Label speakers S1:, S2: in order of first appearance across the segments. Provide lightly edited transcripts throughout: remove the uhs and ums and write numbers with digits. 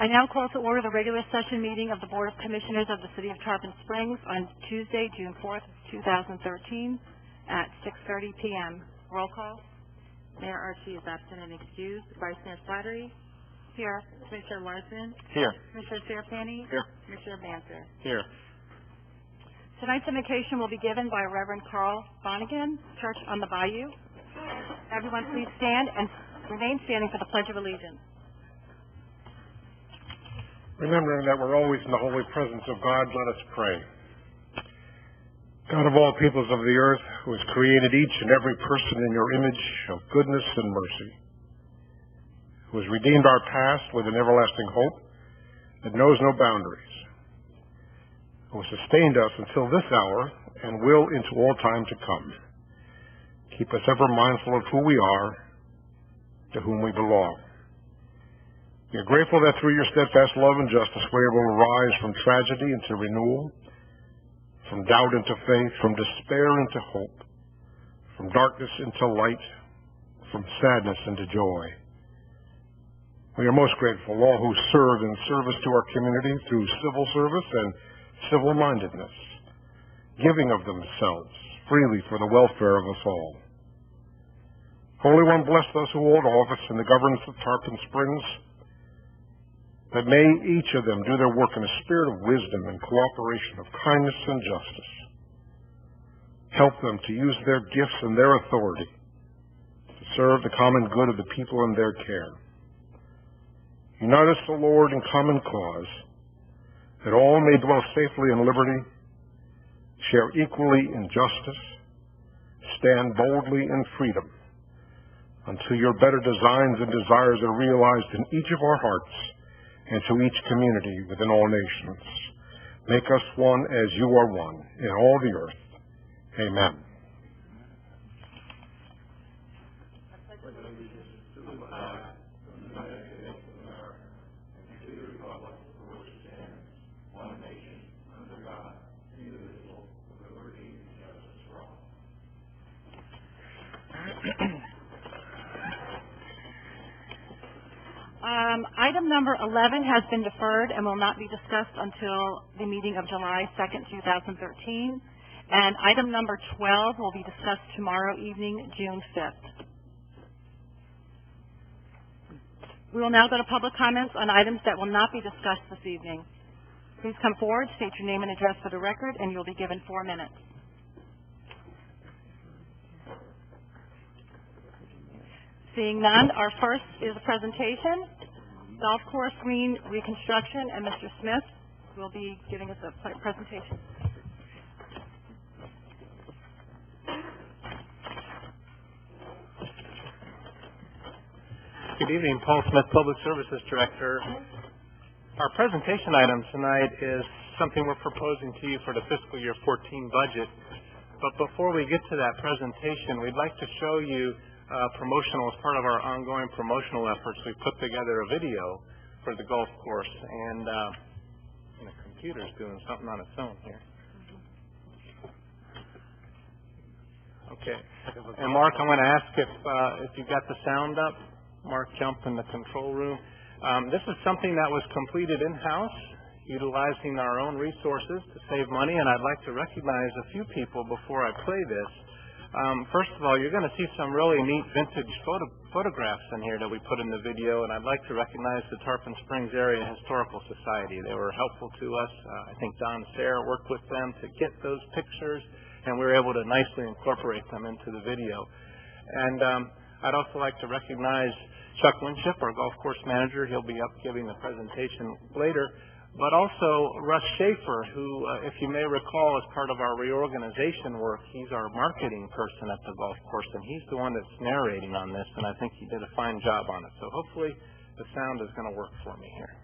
S1: I now call to order the regular session meeting of the Board of Commissioners of the City of Tarpon Springs on Tuesday, June 4th, 2013 at 6:30 p.m. Roll call.
S2: Mayor Archie is absent and excused. Vice Mayor Slattery?
S1: Here.
S2: Commissioner Larson?
S3: Here.
S2: Commissioner Serapani?
S3: Here.
S2: Commissioner Banter?
S3: Here.
S1: Tonight's invocation will be given by Reverend Carl Bonigan, Church on the Bayou. Everyone please stand and remain standing for the Pledge of Allegiance.
S3: Remembering that we're always in the holy presence of God, let us pray. God of all peoples of the earth, who has created each and every person in your image of goodness and mercy, who has redeemed our past with an everlasting hope that knows no boundaries, who has sustained us until this hour and will into all time to come. Keep us ever mindful of who we are, to whom we belong. We are grateful that through your steadfast love and justice we're able to rise from tragedy into renewal, from doubt into faith, from despair into hope, from darkness into light, from sadness into joy. We are most grateful, all who serve in service to our community through civil service and civil-mindedness, giving of themselves freely for the welfare of us all. Holy One, bless those who hold office in the governance of Tarpon Springs, that may each of them do their work in a spirit of wisdom and cooperation, of kindness and justice. Help them to use their gifts and their authority to serve the common good of the people in their care. Unite us, O Lord, in common cause, that all may dwell safely in liberty, share equally in justice, stand boldly in freedom, until your better designs and desires are realized in each of our hearts and to each community within all nations. Make us one as you are one in all the earth. Amen.
S1: Item number 11 has been deferred and will not be discussed until the meeting of July 2nd, 2013. And item number 12 will be discussed tomorrow evening, June 5th. We will now go to public comments on items that will not be discussed this evening. Please come forward, state your name and address for the record, and you'll be given 4 minutes. Seeing none, our first is a presentation, Golf Course Green Reconstruction, and Mr. Smith will be giving us a presentation.
S4: Good evening, Paul Smith, Public Services Director. Our presentation item tonight is something we're proposing to you for the fiscal year 14 budget. But before we get to that presentation, we'd like to show you promotional, as part of our ongoing promotional efforts. We put together a video for the golf course, and the computer's doing something on its own here. Okay. And Mark, I'm going to ask if you got the sound up. Mark Jump in the control room. This is something that was completed in-house, utilizing our own resources to save money, and I'd like to recognize a few people before I play this. First of all, you're going to see some really neat vintage photographs in here that we put in the video, and I'd like to recognize the Tarpon Springs Area Historical Society. They were helpful to us. I think Don Sayre worked with them to get those pictures, and we were able to nicely incorporate them into the video. And I'd also like to recognize Chuck Winship, our golf course manager. He'll be up giving the presentation later. But also Russ Schaefer, who, if you may recall, as part of our reorganization work, he's our marketing person at the golf course, and he's the one that's narrating on this, and I think he did a fine job on it. So hopefully the sound is going to work for me here.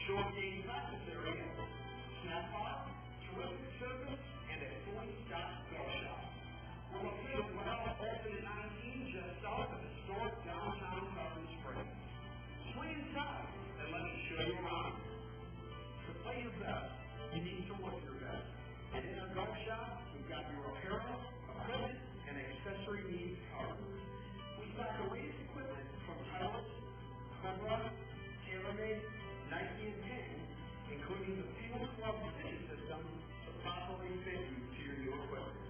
S5: Short game practice area, me inside and let me show you around. To play your best, you need to look your best. And in our golf shop, we've got your apparel, equipment, and accessory needs covered. We stock the latest equipment from Titleist, Cobra, TaylorMade, Nike, and Ping, including the Field Club City system to properly fit you to your new equipment.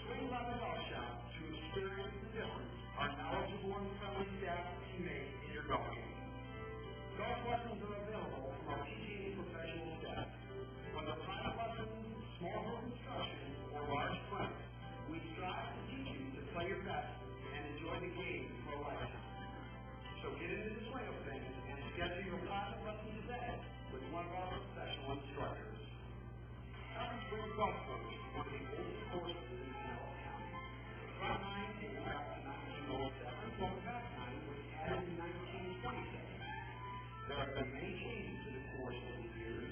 S5: Swing by the golf shop to experience the difference our knowledgeable and friendly staff and teammates in your golf game. Golf lessons are available from our PGA professional staff. Whether private lessons, small group instruction, or large clinics, we strive to teach you to play your best and enjoy the game for a lifetime. So get into the swing of things and schedule your private lesson today with one of our professional instructors. Covers River Golf Course, one of the oldest courses in Pinellas County. The front nine dates back to 1907, while the back nine was added in 1927. There have been many changes to the course over the years.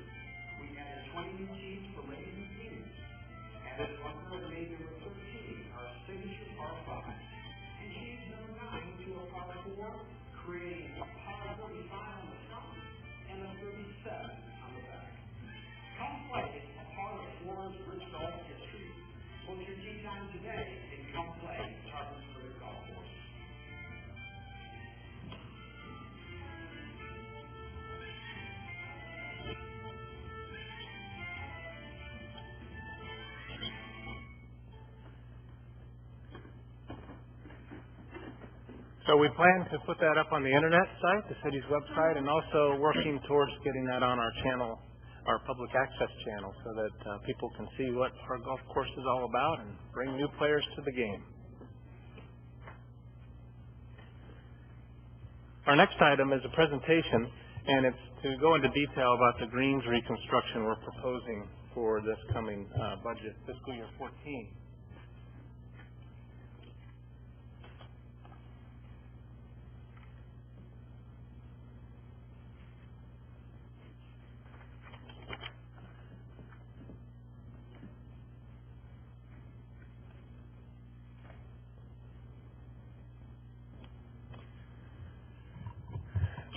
S5: We added 20 new tees for ladies and seniors, added bunker and made number 13, our signature par 5, and changed number 9 to a par 4, creating a par 35 on the front and a 37 on the back. Come play a part of Florida's rich golf history. Book your tee time today and come play Tarpon River Golf Course.
S4: So we plan to put that up on the internet site, the city's website, and also working towards getting that on our channel, our public access channel, so that people can see what our golf course is all about and bring new players to the game. Our next item is a presentation, and it's to go into detail about the greens reconstruction we're proposing for this coming budget, fiscal year 14.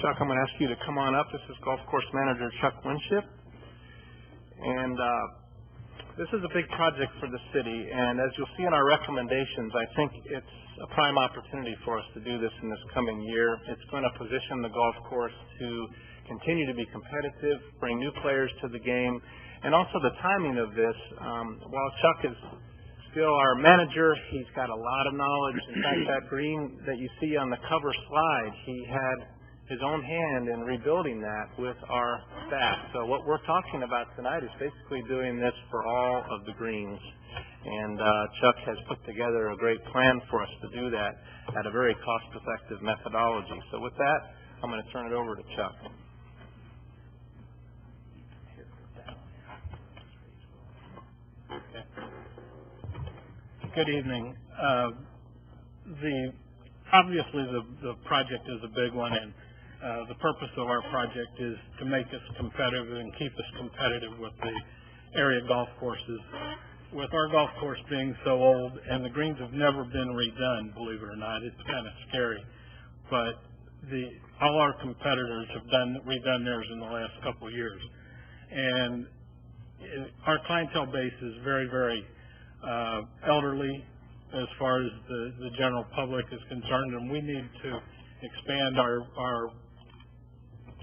S4: Chuck, I'm going to ask you to come on up. This is Golf Course Manager Chuck Winship. And this is a big project for the city. And as you'll see in our recommendations, I think it's a prime opportunity for us to do this in this coming year. It's going to position the golf course to continue to be competitive, bring new players to the game, and also the timing of this. While Chuck is still our manager, he's got a lot of knowledge. In fact, that green that you see on the cover slide, he had his own hand in rebuilding that with our staff. So what we're talking about tonight is basically doing this for all of the greens. And Chuck has put together a great plan for us to do that at a very cost-effective methodology. So with that, I'm going to turn it over to Chuck.
S6: Good evening. Obviously the project is a big one, and the purpose of our project is to make us competitive and keep us competitive with the area golf courses. With our golf course being so old, and the greens have never been redone, believe it or not, it's kind of scary. But all our competitors have redone theirs in the last couple of years. And our clientele base is very, very elderly as far as the general public is concerned, and we need to expand our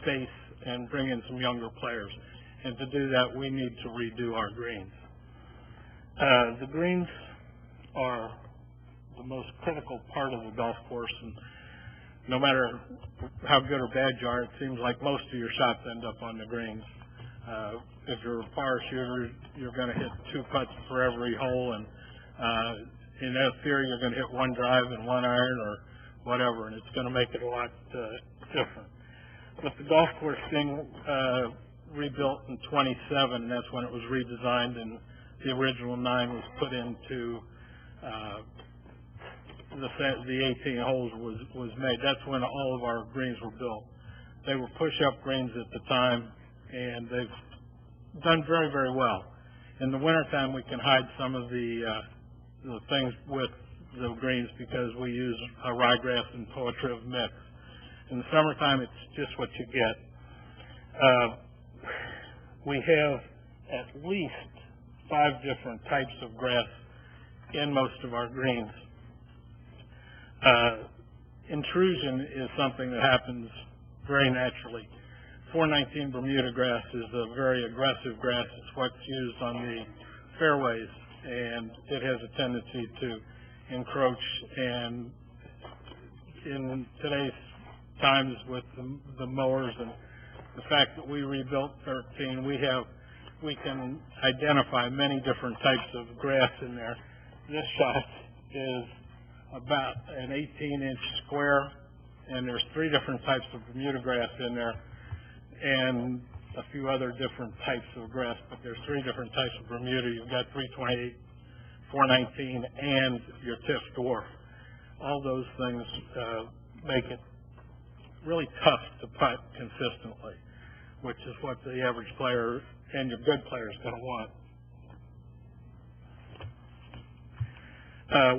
S6: base and bring in some younger players. And to do that, we need to redo our greens. The greens are the most critical part of the golf course, and no matter how good or bad you are, it seems like most of your shots end up on the greens. If you're a par shooter, you're going to hit 2 putts for every hole, and in that theory, you're going to hit 1 drive and 1 iron or whatever, and it's going to make it a lot different. With the golf course being rebuilt in 27, that's when it was redesigned, and the original 9 was put into the 18 holes was made. That's when all of our greens were built. They were push-up greens at the time, and they've done very, very well. In the wintertime, we can hide some of the things with the greens because we use a ryegrass and poetriv mix. In the summertime, it's just what you get. We have at least 5 different types of grass in most of our greens. Intrusion is something that happens very naturally. 419 Bermuda grass is a very aggressive grass. It's what's used on the fairways, and it has a tendency to encroach. And in today's times with the mowers and the fact that we rebuilt 13, we can identify many different types of grass in there. This shot is about an 18-inch square, and there's 3 different types of Bermuda grass in there, and a few other different types of grass, but there's 3 different types of Bermuda. You've got 328, 419, and your Tiff dwarf. All those things make it really tough to putt consistently, which is what the average player and your good player is going to want.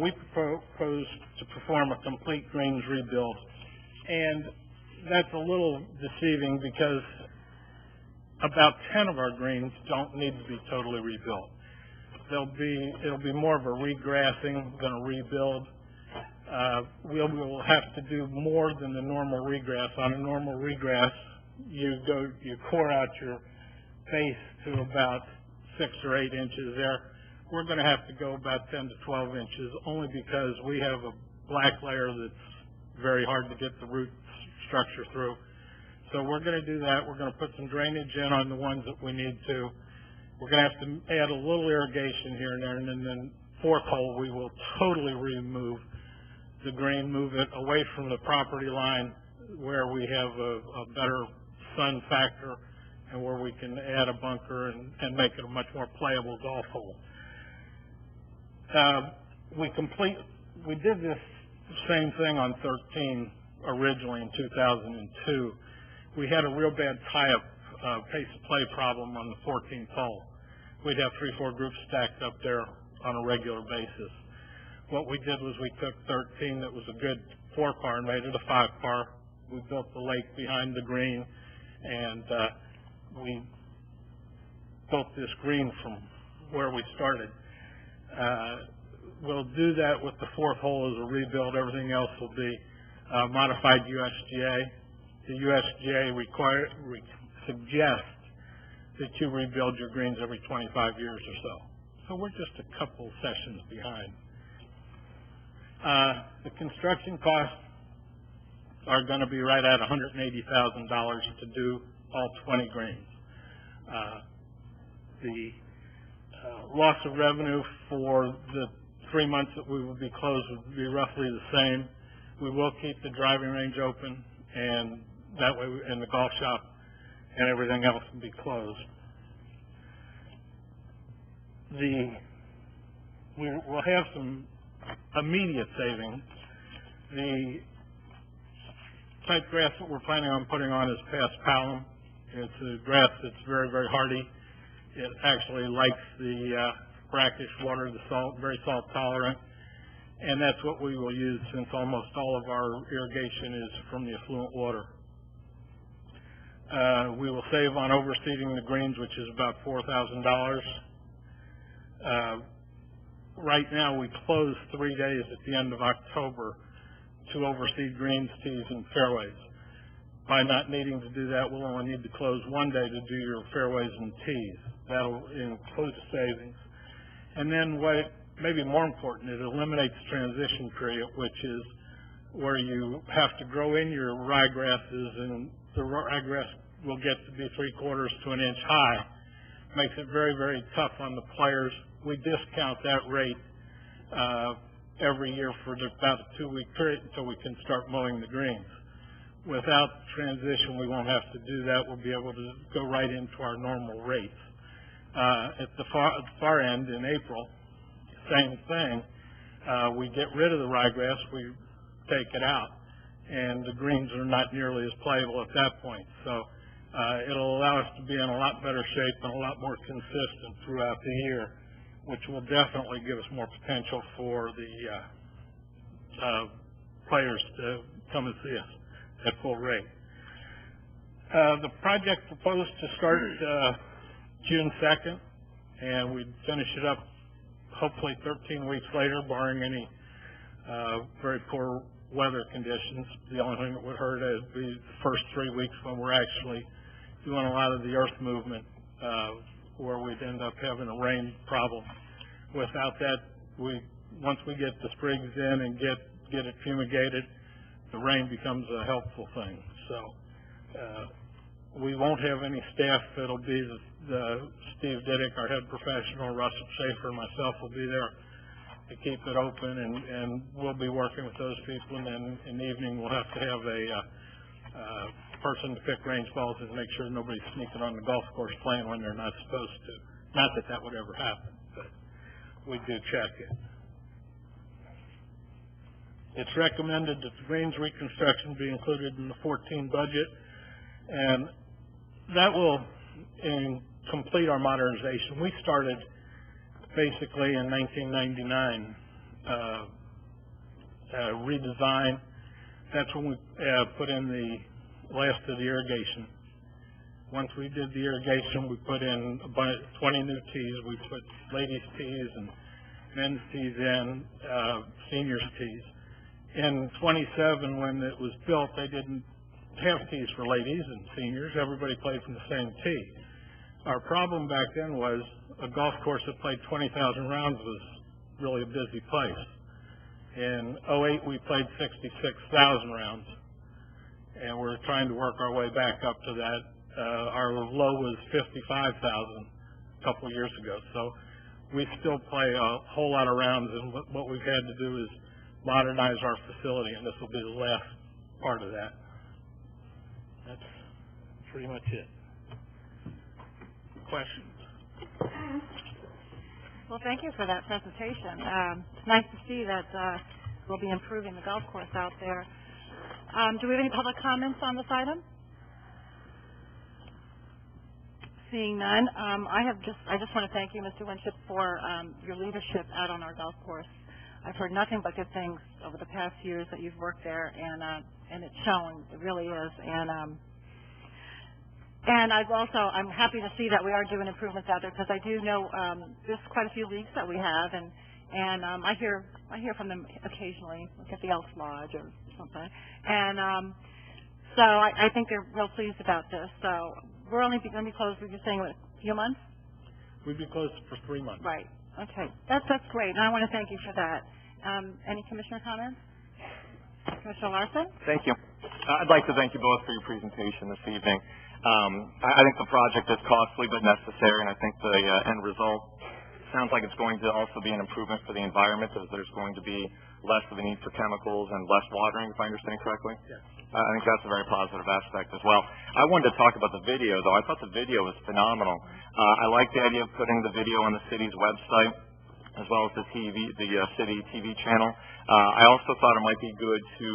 S6: We propose to perform a complete greens rebuild, and that's a little deceiving because about 10 of our greens don't need to be totally rebuilt. It'll be more of a regrassing than a rebuild. We will have to do more than the normal regrass. On a normal regrass, you core out your base to about 6 or 8 inches there. We're going to have to go about 10 to 12 inches only because we have a black layer that's very hard to get the root structure through. So we're going to do that. We're going to put some drainage in on the ones that we need to. We're going to have to add a little irrigation here and there, and then 4th hole we will totally remove the green, move it away from the property line where we have a better sun factor and where we can add a bunker and make it a much more playable golf hole. We did this same thing on 13 originally in 2002. We had a real bad tie-up pace of play problem on the 14th hole. We'd have 3-4 groups stacked up there on a regular basis. What we did was we took 13 that was a good 4-par and made it a 5-par. We built the lake behind the green, and we built this green from where we started. We'll do that with the 4th hole as a rebuild. Everything else will be modified USGA. The USGA suggests that you rebuild your greens every 25 years or so. So we're just a couple sessions behind. The construction costs are going to be right at $180,000 to do all 20 greens. The loss of revenue for the 3 months that we will be closed would be roughly the same. We will keep the driving range open, and that way, and the golf shop and everything else will be closed. We'll have some immediate savings. The type grass that we're planning on putting on is paspalum. It's a grass that's very, very hardy. It actually likes the brackish water, the salt, very salt tolerant, and that's what we will use since almost all of our irrigation is from the effluent water. We will save on overseeding the greens, which is about $4,000. Right now, we close 3 days at the end of October to overseed greens, tees, and fairways. By not needing to do that, we'll only need to close 1 day to do your fairways and tees. That'll include the savings. And then what may be more important, it eliminates the transition period, which is where you have to grow in your ryegrasses, and the ryegrass will get to be 3/4 to an inch high. Makes it very, very tough on the players. We discount that rate every year for about a 2-week period until we can start mowing the greens. Without transition, we won't have to do that. We'll be able to go right into our normal rates. At the far end in April, same thing. We get rid of the ryegrass, we take it out, and the greens are not nearly as playable at that point. So it'll allow us to be in a lot better shape and a lot more consistent throughout the year, which will definitely give us more potential for the players to come and see us. at full rate. The project proposed to start June 2nd, and we'd finish it up hopefully 13 weeks later, barring any very poor weather conditions. The only thing that would hurt it would be the first 3 weeks when we're actually doing a lot of the earth movement, where we'd end up having a rain problem. Without that, once we get the sprigs in and get it fumigated, the rain becomes a helpful thing. So we won't have any staff. It'll be Steve Diddick, our head professional, Russell Schaefer, and myself will be there to keep it open, and we'll be working with those people. And then in the evening, we'll have to have a person to pick range balls and make sure nobody's sneaking on the golf course playing when they're not supposed to. Not that that would ever happen, but we do check it. It's recommended that the greens reconstruction be included in the 14 budget, and that will complete our modernization. We started basically in 1999, redesign. That's when we put in the last of the irrigation. Once we did the irrigation, we put in about 20 new tees. We put ladies' tees and men's tees in, seniors' tees. In 27, when it was built, they didn't have tees for ladies and seniors. Everybody played from the same tee. Our problem back then was a golf course that played 20,000 rounds was really a busy place. In 08, we played 66,000 rounds, and we're trying to work our way back up to that. Our low was 55,000 a couple of years ago, so we still play a whole lot of rounds, and what we've had to do is modernize our facility, and this will be the last part of that. That's pretty much it. Questions?
S1: Well, thank you for that presentation. It's nice to see that we'll be improving the golf course out there. Do we have any public comments on this item? Seeing none, I just want to thank you, Mr. Winship, for your leadership out on our golf course. I've heard nothing but good things over the past years that you've worked there, and it's shown. It really is. And I'm happy to see that we are doing improvements out there, because I do know there's quite a few leagues that we have, and I hear from them occasionally, like at the Elks Lodge or something, and so I think they're real pleased about this. So we're only going to be closed, you're saying, what, a few months?
S6: We'd be closed for 3 months.
S1: Right. Okay. That's great, and I want to thank you for that. Any commissioner comments? Commissioner Larson?
S7: Thank you. I'd like to thank you both for your presentation this evening. I think the project is costly but necessary, and I think the end result sounds like it's going to also be an improvement for the environment, as there's going to be less of a need for chemicals and less watering, if I understand correctly.
S6: Yes.
S7: I think that's a very positive aspect as well. I wanted to talk about the video, though. I thought the video was phenomenal. I like the idea of putting the video on the city's website, as well as the city TV channel. I also thought it might be good to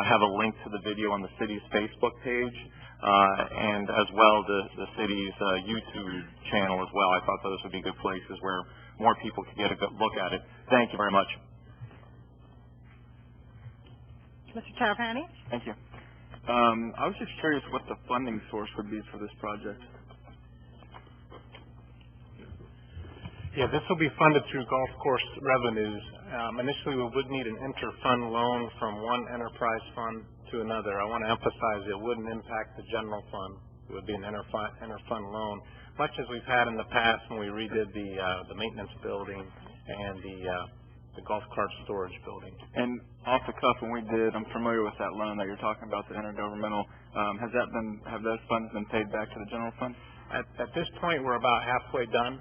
S7: have a link to the video on the city's Facebook page, and as well the city's YouTube channel as well. I thought those would be good places where more people could get a good look at it. Thank you very much.
S1: Mr. Tarapani?
S8: Thank you. I was just curious what the funding source would be for this project.
S4: Yeah, this will be funded through golf course revenues. Initially, we would need an inter-fund loan from one enterprise fund to another. I want to emphasize it wouldn't impact the general fund. It would be an inter-fund loan, much as we've had in the past when we redid the maintenance building and the golf cart storage building.
S8: And off the cuff, when we did, I'm familiar with that loan that you're talking about, the intergovernmental. Have those funds been paid back to the general fund?
S4: At this point, we're about halfway done.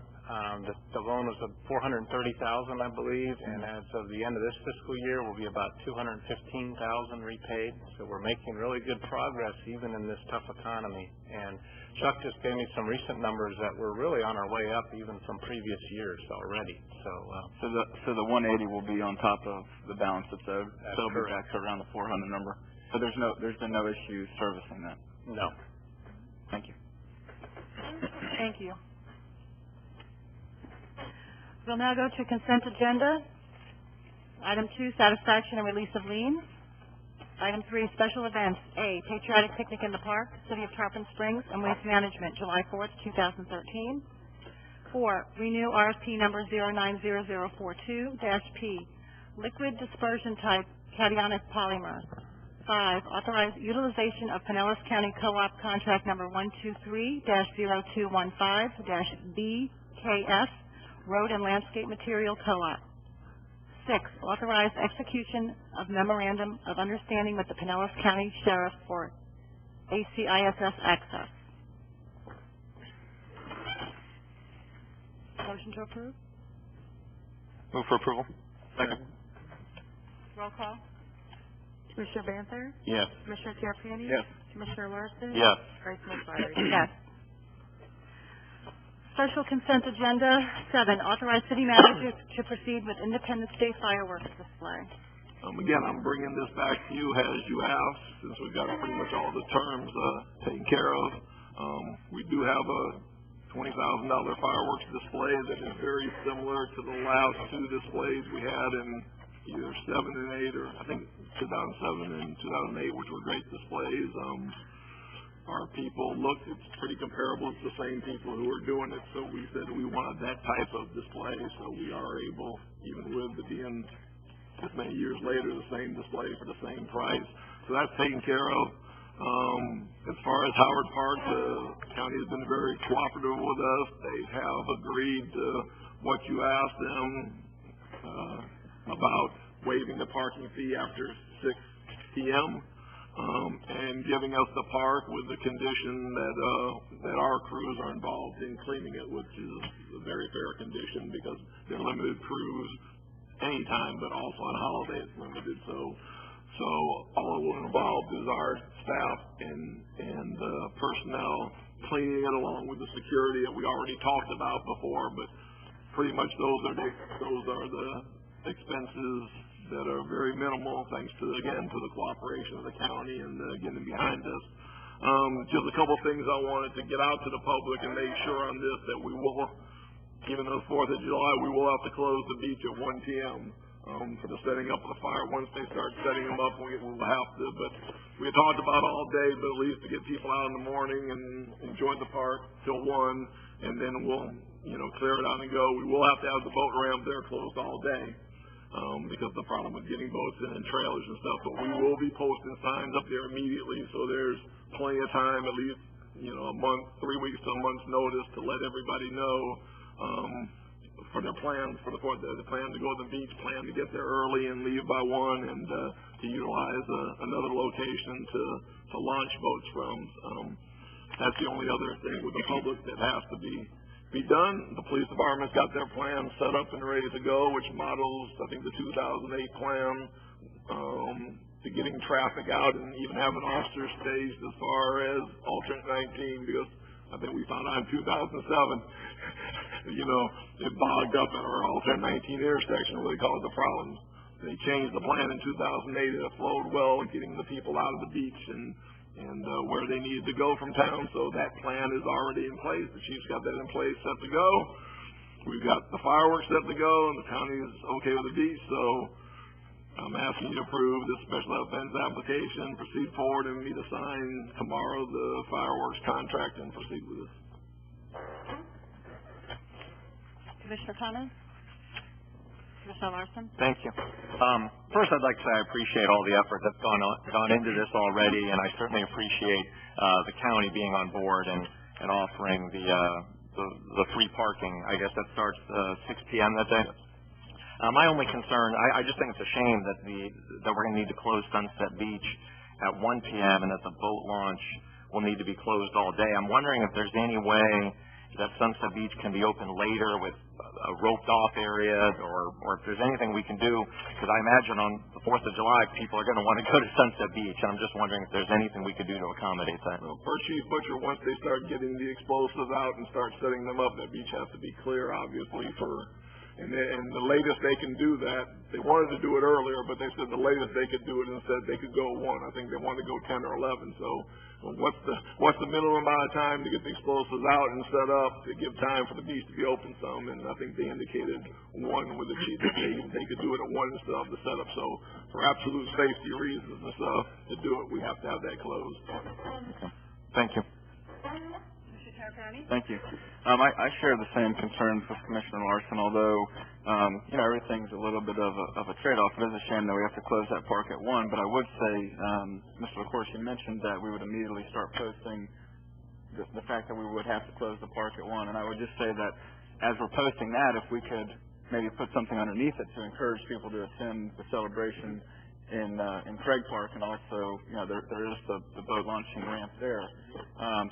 S4: The loan was of $430,000, I believe, and as of the end of this fiscal year, will be about $215,000 repaid. So we're making really good progress, even in this tough economy. And Chuck just gave me some recent numbers that we're really on our way up, even from previous years already.
S8: So the 180 will be on top of the balance that's owed. So it'll be
S4: correct.
S8: back to around the 400 number. So there's been no issue servicing that.
S4: No.
S8: Thank you.
S1: Thank you. We'll now go to consent agenda. Item 2, satisfaction and release of liens. Item 3, special events. A, Patriotic Picnic in the Park, City of Tarpon Springs, and Waste Management, July 4th, 2013. 4, renew RFP number 090042-P, liquid dispersion type cationic polymer. 5, authorize utilization of Pinellas County Co-op contract number 123-0215-BKS, Road and Landscape Material Co-op. 6, authorize execution of memorandum of understanding with the Pinellas County Sheriff for ACISS access. Motion to approve?
S7: Move for approval.
S8: Second.
S1: Roll call?
S2: Commissioner Banther?
S7: Yes.
S2: Commissioner Terrapini?
S8: Yes.
S2: Commissioner Larson?
S7: Yes.
S2: Vice Mayor Slattery?
S1: Yes. Special consent agenda. 7, authorize city manager to proceed with Independence Day fireworks display.
S5: Again, I'm bringing this back to you as you asked, since we've got pretty much all the terms taken care of. We do have a $20,000 fireworks display that is very similar to the last 2 displays we had in either 7 and 8, or I think 2007 and 2008, which were great displays. Our people looked, it's pretty comparable. It's the same people who are doing it, so we said we wanted that type of display, so we are able, even with it being this many years later, the same display for the same price. So that's taken care of. As far as Howard Park, the county has been very cooperative with us. They have agreed to what you asked them about waiving the parking fee after 6 p.m. And giving us the park with the condition that our crews are involved in cleaning it, which is a very fair condition because they're limited crews anytime, but also on holiday it's limited. So all involved is our staff and personnel cleaning it, along with the security that we already talked about before. But pretty much those are the expenses that are very minimal, thanks to the cooperation of the county and getting behind us. Just a couple things I wanted to get out to the public and make sure on this, that we will, even though it's 4th of July, we will have to close the beach at 1 p.m. For the setting up of the fire. Once they start setting them up, we will have to. But we had talked about all day, but at least to get people out in the morning and enjoy the park till 1, and then we'll, clear it out and go. We will have to have the boat ramp there closed all day. Because the problem with getting boats in and trailers and stuff, but we will be posting signs up there immediately, so there's plenty of time, at least, a month, 3 weeks to a month's notice to let everybody know, for their plans, for the plan to go to the beach, plan to get there early and leave by 1, and to utilize another location to launch boats from. That's the only other thing with the public that has to be done. The police department's got their plan set up and ready to go, which models, I think, the 2008 plan, to getting traffic out and even having officers staged as far as alternate 19, because I think we found out in 2007, it bogged up at our alternate 19 intersection, really caused the problems. They changed the plan in 2008, and it flowed well, getting the people out of the beach and where they needed to go from town. So that plan is already in place. The chief's got that in place, set to go. We've got the fireworks set to go, and the county is okay with the beach. So I'm asking you to approve this special events application, proceed forward, and me to sign tomorrow the fireworks contract and proceed with this.
S1: Commissioner Connors? Commissioner Larson?
S7: Thank you. First, I'd like to say I appreciate all the effort that's gone into this already, and I certainly appreciate the county being on board and offering the free parking. I guess that starts 6 p.m. that day. My only concern, I just think it's a shame that we're going to need to close Sunset Beach at 1 p.m. and that the boat launch will need to be closed all day. I'm wondering if there's any way that Sunset Beach can be open later with a roped-off area, or if there's anything we can do, because I imagine on the 4th of July, people are going to want to go to Sunset Beach, and I'm just wondering if there's anything we could do to accommodate that.
S5: Well, per Chief Butcher, once they start getting the explosives out and start setting them up, that beach has to be clear, obviously, for
S9: And the latest they can do that, they wanted to do it earlier, but they said the latest they could do it and said they could go 1. I think they wanted to go 10 or 11. So what's the minimum amount of time to get the explosives out and set up to give time for the beach to be open some? And I think they indicated 1 with the chief that they could do it at 1 instead of the setup. So for absolute safety reasons and stuff to do it, we have to have that closed.
S7: Okay. Thank you.
S1: Mr. Tarapani?
S8: Thank you. I share the same concerns with Commissioner Larson, although, everything's a little bit of a trade-off. It is a shame that we have to close that park at 1, but I would say, Mr. LaCourse, you mentioned that we would immediately start posting the fact that we would have to close the park at 1, and I would just say that as we're posting that, if we could maybe put something underneath it to encourage people to attend the celebration in Craig Park, and also, there is the boat launching ramp there.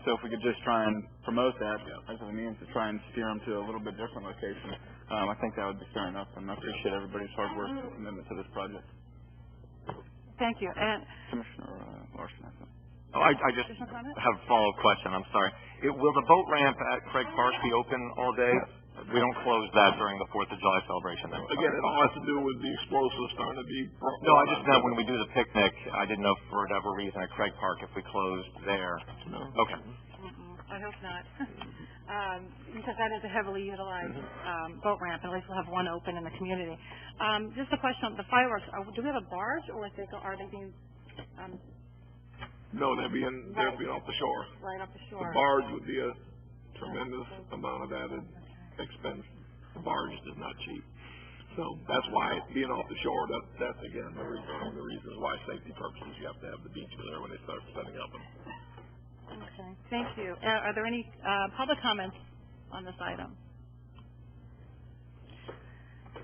S8: So if we could just try and promote that as a means to try and steer them to a little bit different location, I think that would be fair enough, and I appreciate everybody's hard work and commitment to this project.
S1: Thank you. And
S8: Commissioner Larson, I think.
S7: Oh, I just have a follow-up question. I'm sorry. Will the boat ramp at Craig Park be open all day? We don't close that during the 4th of July celebration, then?
S9: Again, it all has to do with the explosives starting to be brought.
S7: No, I just meant when we do the picnic, I didn't know for whatever reason at Craig Park if we closed there.
S9: No.
S7: Okay.
S1: I hope not. Because that is a heavily utilized boat ramp, and at least we'll have 1 open in the community. Just a question on the fireworks. Do we have a barge, or are they being
S9: No, they're being off the shore.
S1: right off the shore?
S9: The barge would be a tremendous amount of added expense. The barge is not cheap. So that's why being off the shore, that's again one of the reasons why safety purposes you have to have the beach there when they start setting up.
S1: Okay, thank you. Are there any public comments on this item?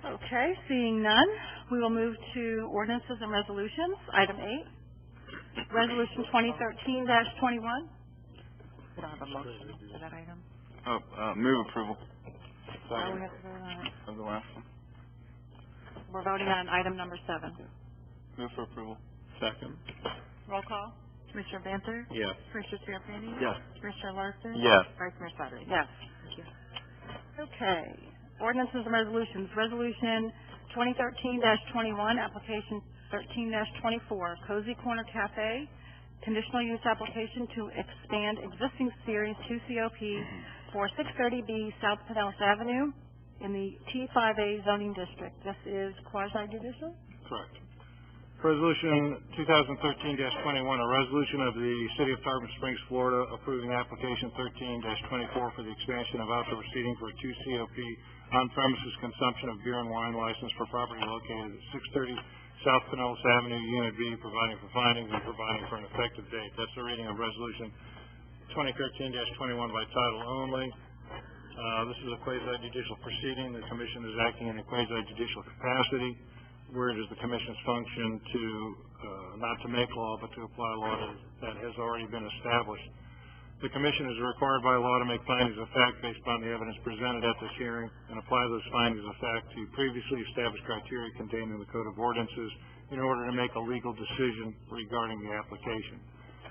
S1: Okay, seeing none, we will move to ordinances and resolutions. Item 8, Resolution 2013-21. We don't have a motion for that item.
S8: Move approval
S1: Oh, we have to vote on it.
S8: of the last one.
S1: We're voting on item number 7.
S8: Move for approval.
S6: Second.
S1: Roll call.
S2: Commissioner Banther?
S6: Yes.
S2: Commissioner Terrapini?
S8: Yes.
S2: Commissioner Larson?
S7: Yes.
S2: Vice Mayor Slattery?
S1: Yes.
S2: Thank you.
S1: Okay. Ordinances and resolutions. Resolution 2013-21, application 13-24, Cozy Corner Cafe, conditional use application to expand existing Series 2 COP for 630B South Pinellas Avenue in the T5A zoning district. This is quasi-judicial?
S6: Correct. Resolution 2013-21, a resolution of the City of Tarpon Springs, Florida, approving application 13-24 for the expansion of outdoor seating for a 2 COP on-premises consumption of beer and wine license for property located at 630 South Pinellas Avenue, Unit B, providing for findings and providing for an effective date. That's the reading of Resolution 2013-21 by title only. This is a quasi-judicial proceeding. The Commission is acting in a quasi-judicial capacity, where it is the Commission's function to not to make law, but to apply law that has already been established. The Commission is required by law to make findings of fact based upon the evidence presented at this hearing and apply those findings of fact to previously established criteria contained in the Code of Ordinances in order to make a legal decision regarding the application.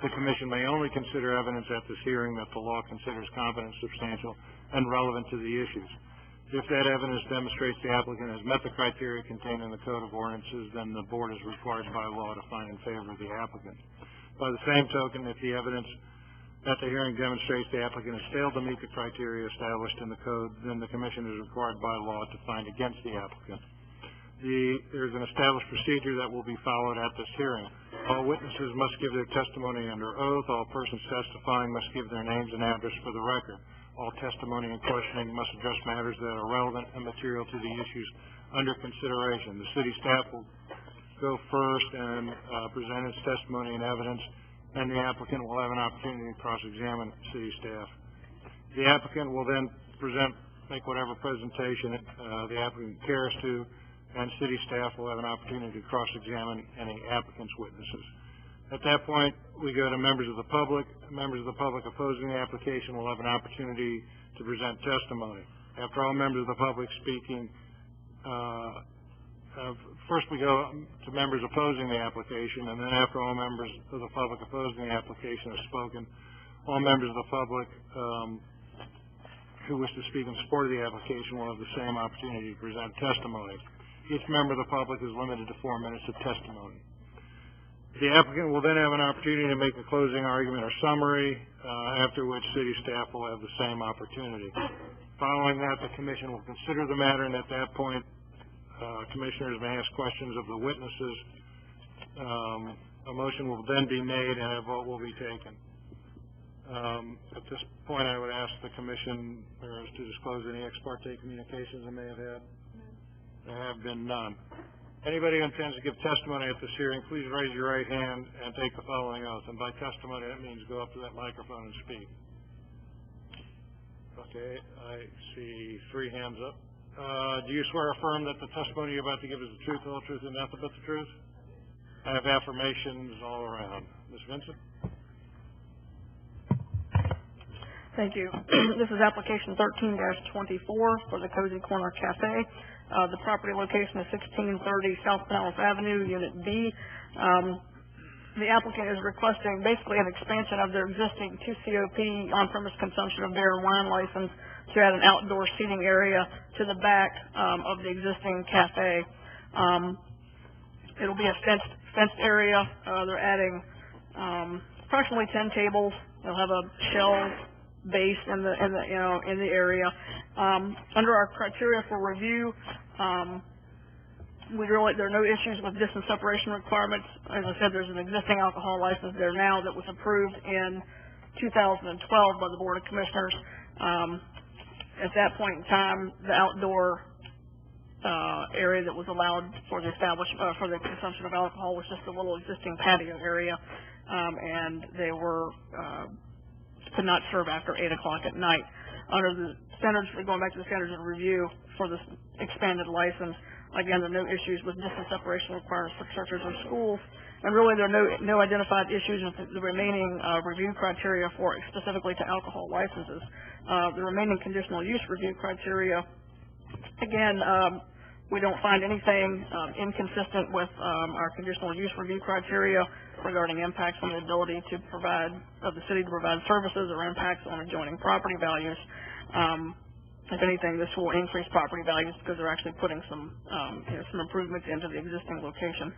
S6: The Commission may only consider evidence at this hearing that the law considers competent, substantial, and relevant to the issues. If that evidence demonstrates the applicant has met the criteria contained in the Code of Ordinances, then the Board is required by law to find in favor of the applicant. By the same token, if the evidence at the hearing demonstrates the applicant has failed to meet the criteria established in the Code, then the Commission is required by law to find against the applicant. There is an established procedure that will be followed at this hearing. All witnesses must give their testimony under oath. All persons testifying must give their names and address for the record. All testimony and questioning must address matters that are relevant and material to the issues under consideration. The city staff will go first and present its testimony and evidence, and the applicant will have an opportunity to cross-examine city staff. The applicant will then make whatever presentation the applicant cares to, and city staff will have an opportunity to cross-examine any applicant's witnesses. At that point, we go to members of the public. Members of the public opposing the application will have an opportunity to present testimony. After all members of the public speaking, first we go to members opposing the application, and then after all members of the public opposing the application have spoken, all members of the public who wish to speak in support of the application will have the same opportunity to present testimony. Each member of the public is limited to 4 minutes of testimony. The applicant will then have an opportunity to make a closing argument or summary, after which city staff will have the same opportunity. Following that, the commission will consider the matter, and at that point, commissioners may ask questions of the witnesses. A motion will then be made and a vote will be taken. At this point, I would ask the commission to disclose any ex parte communications they may have had. There have been none. Anybody who intends to give testimony at this hearing, please raise your right hand and take the following oath. And by testimony, that means go up to that microphone and speak. Okay, I see 3 hands up. Do you swear or affirm that the testimony you're about to give is the truth, the whole truth, and nothing but the truth? I have affirmations all around. Ms. Vincent?
S10: Thank you. This is application 13-24 for the Cozy Corner Cafe. The property location is 1630 South Pinellas Avenue, Unit B. The applicant is requesting basically an expansion of their existing 2COP on-premise consumption of beer and wine license to add an outdoor seating area to the back of the existing cafe. It'll be a fenced area. They're adding approximately 10 tables. They'll have a shelf base in the area. Under our criteria for review, there are no issues with distance separation requirements. As I said, there's an existing alcohol license there now that was approved in 2012 by the Board of Commissioners. At that point in time, the outdoor area that was allowed for the consumption of alcohol was just a little existing patio area, and they could not serve after 8 o'clock at night. Under the standards, going back to the standards of review for this expanded license, again, there are no issues with distance separation requirements for churches or schools, and really there are no identified issues with the remaining review criteria for specifically to alcohol licenses. The remaining conditional use review criteria, again, we don't find anything inconsistent with our conditional use review criteria regarding impacts on the ability to of the city to provide services or impacts on adjoining property values. If anything, this will increase property values because they're actually putting some improvements into the existing location.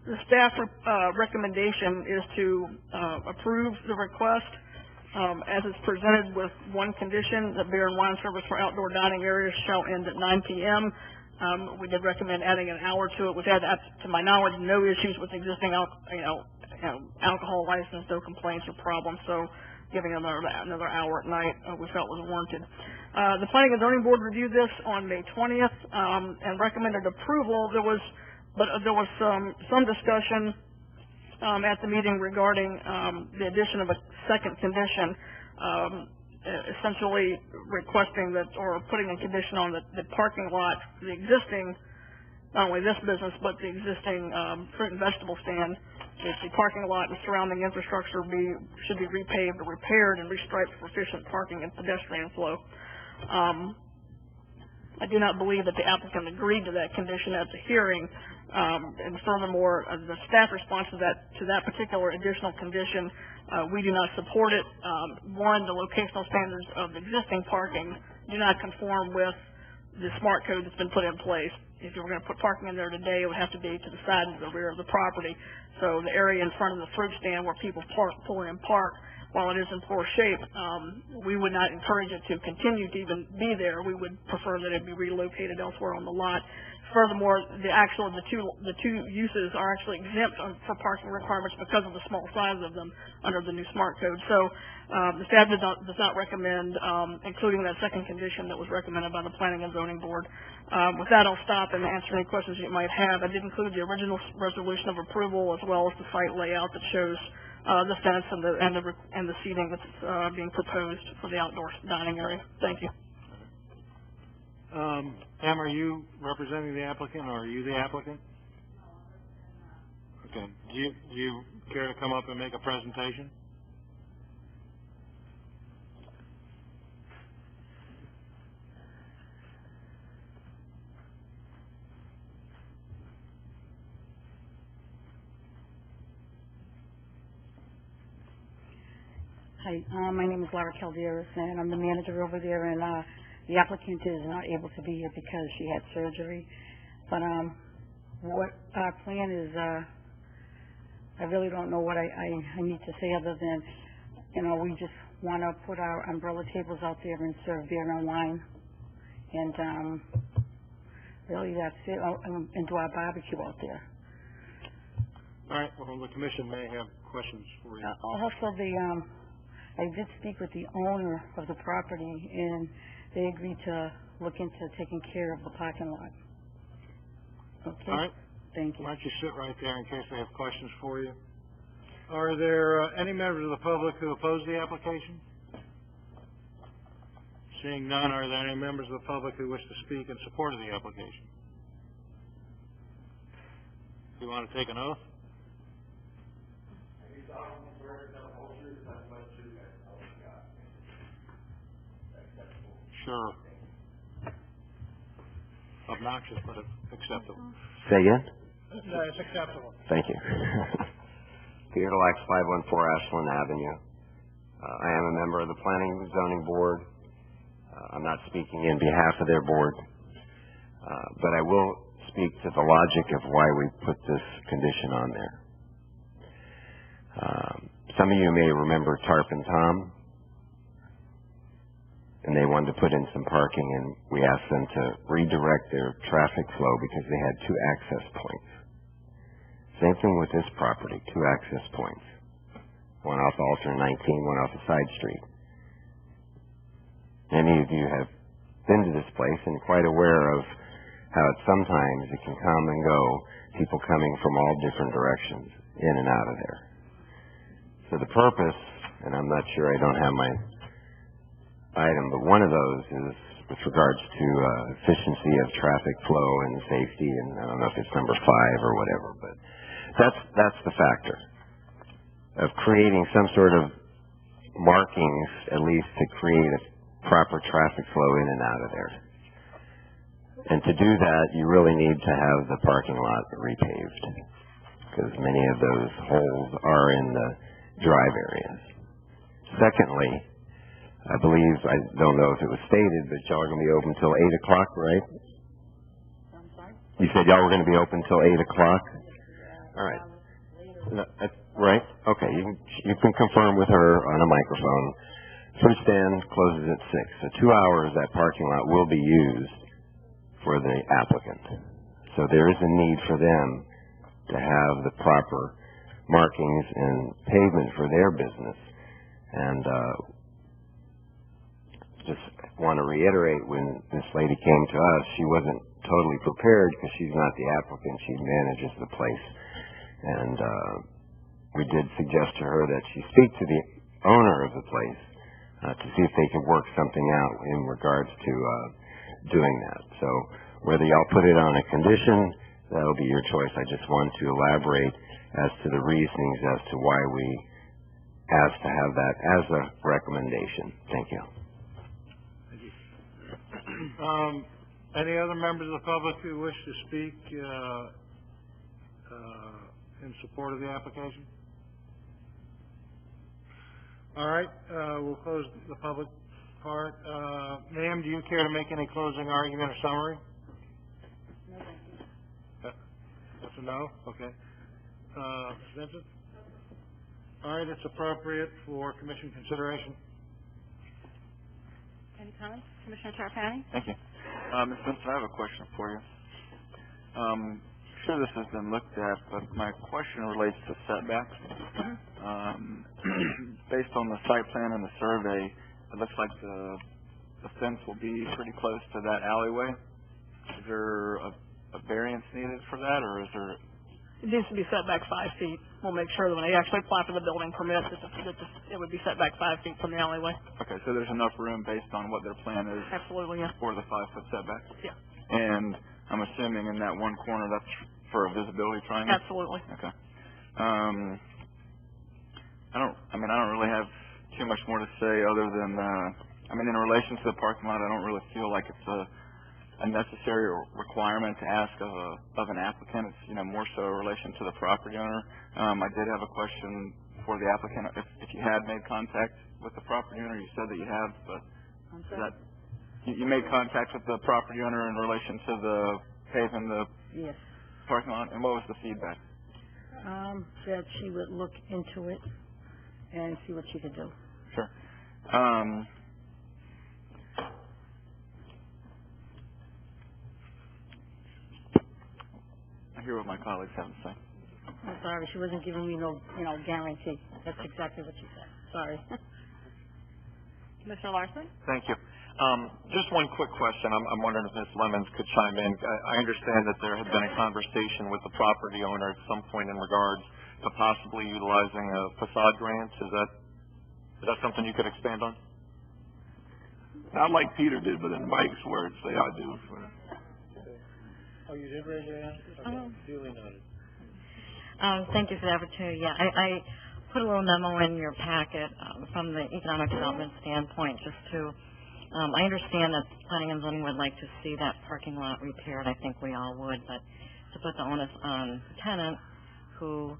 S10: The staff recommendation is to approve the request as it's presented with one condition: that beer and wine service for outdoor dining areas shall end at 9 p.m. We did recommend adding an hour to it. We've had, to my knowledge, no issues with existing alcohol license, no complaints or problems. So giving them another hour at night we felt was warranted. The Planning and Zoning Board reviewed this on May 20th and recommended approval. There was some discussion at the meeting regarding the addition of a second condition, essentially requesting that, or putting a condition on the parking lot, the existing, not only this business, but the existing fruit and vegetable stand. The parking lot and surrounding infrastructure should be repaved or repaired and restriped for efficient parking and pedestrian flow. I do not believe that the applicant agreed to that condition at the hearing, and furthermore, the staff response to that particular additional condition, we do not support it. One, the locational standards of existing parking do not conform with the smart code that's been put in place. If you were going to put parking in there today, it would have to be to the side and the rear of the property. So the area in front of the fruit stand where people pull in and park, while it is in poor shape, we would not encourage it to continue to even be there. We would prefer that it be relocated elsewhere on the lot. Furthermore, the two uses are actually exempt for parking requirements because of the small size of them under the new smart code. So the staff does not recommend including that second condition that was recommended by the Planning and Zoning Board. With that, I'll stop and answer any questions you might have. I did include the original resolution of approval as well as the site layout that shows the fence and the seating that's being proposed for the outdoor dining area. Thank you.
S6: Pam, are you representing the applicant, or are you the applicant? Okay. Do you care to come up and make a presentation?
S11: Hi, my name is Laura Calderas, and I'm the manager over there, and the applicant is not able to be here because she had surgery. But what our plan is, I really don't know what I need to say other than, we just want to put our umbrella tables out there and serve beer and wine. And really that's it, and do our barbecue out there.
S6: All right, well, the commission may have questions for you.
S11: Also, I did speak with the owner of the property, and they agreed to look into taking care of the parking lot. Okay?
S6: All right.
S11: Thank you.
S6: Why don't you sit right there in case they have questions for you? Are there any members of the public who oppose the application? Seeing none, are there any members of the public who wish to speak in support of the application? Do you want to take an oath? Sure. Obnoxious, but acceptable.
S12: Say again?
S6: No, it's acceptable.
S12: Thank you. Peter Lax, 514 Ashland Avenue. I am a member of the Planning and Zoning Board. I'm not speaking in behalf of their board, but I will speak to the logic of why we put this condition on there. Some of you may remember Tarp and Tom, and they wanted to put in some parking, and we asked them to redirect their traffic flow because they had 2 access points. Same thing with this property, 2 access points. One off Alter 19, one off a side street. Many of you have been to this place and quite aware of how sometimes it can come and go, people coming from all different directions, in and out of there. So the purpose, and I'm not sure, I don't have my item, but one of those is with regards to efficiency of traffic flow and safety, and I don't know if it's number 5 or whatever, but that's the factor of creating some sort of markings, at least to create a proper traffic flow in and out of there. And to do that, you really need to have the parking lot repaved, because many of those holes are in the drive areas. Secondly, I believe, I don't know if it was stated, but y'all are going to be open till 8 o'clock, right?
S11: I'm sorry?
S12: You said y'all were going to be open till 8 o'clock? All right. No, right? Okay, you can confirm with her on a microphone. Food stand closes at 6. So 2 hours that parking lot will be used for the applicant. So there is a need for them to have the proper markings and pavement for their business. And just want to reiterate, when this lady came to us, she wasn't totally prepared because she's not the applicant. She manages the place. And we did suggest to her that she speak to the owner of the place to see if they could work something out in regards to doing that. So whether y'all put it on a condition, that'll be your choice. I just want to elaborate as to the reasonings as to why we asked to have that as a recommendation. Thank you.
S6: Thank you. Any other members of the public who wish to speak in support of the application? All right, we'll close the public part. Ma'am, do you care to make any closing argument or summary?
S11: No, thank you.
S6: That's a no? Okay. Ms. Vincent? All right, it's appropriate for commission consideration.
S1: Any comments? Commissioner Tarpani?
S8: Thank you. Ms. Vincent, I have a question for you. I'm sure this has been looked at, but my question relates to setbacks. Based on the site plan and the survey, it looks like the fence will be pretty close to that alleyway. Is there a variance needed for that, or is there...
S10: It needs to be set back 5 feet. We'll make sure that when they actually apply for the building permit, that it would be set back 5 feet from the alleyway.
S8: Okay, so there's enough room based on what their plan is.
S10: Absolutely, yeah.
S8: For the 5-foot setback?
S10: Yeah.
S8: And I'm assuming in that one corner, that's for a visibility triangle?
S10: Absolutely.
S8: Okay. I don't really have too much more to say other than, in relation to the parking lot, I don't really feel like it's a necessary requirement to ask of an applicant. It's, more so a relation to the property owner. I did have a question for the applicant. If you had made contact with the property owner? You said that you have, but
S11: I'm
S8: is
S11: sorry?
S8: that, you made contact with the property owner in relation to the paving the
S11: Yes.
S8: parking lot, and what was the feedback?
S11: That she would look into it and see what she could do.
S8: Sure. I hear what my colleagues have to say.
S11: I'm sorry, she wasn't giving me no, guarantee. That's exactly what she said. Sorry.
S1: Commissioner Larson?
S7: Thank you. Just one quick question. I'm wondering if Ms. Lemons could chime in. I understand that there had been a conversation with the property owner at some point in regards to possibly utilizing facade grants. Is that something you could expand on?
S9: Not like Peter did, but in Mike's words, say I do.
S6: Oh, you did raise your hand? Duly noted.
S2: Thank you for the opportunity. Yeah, I put a little memo in your packet from the economic development standpoint just to, I understand that planning and zoning would like to see that parking lot repaired. I think we all would, but to put the onus on the tenant who,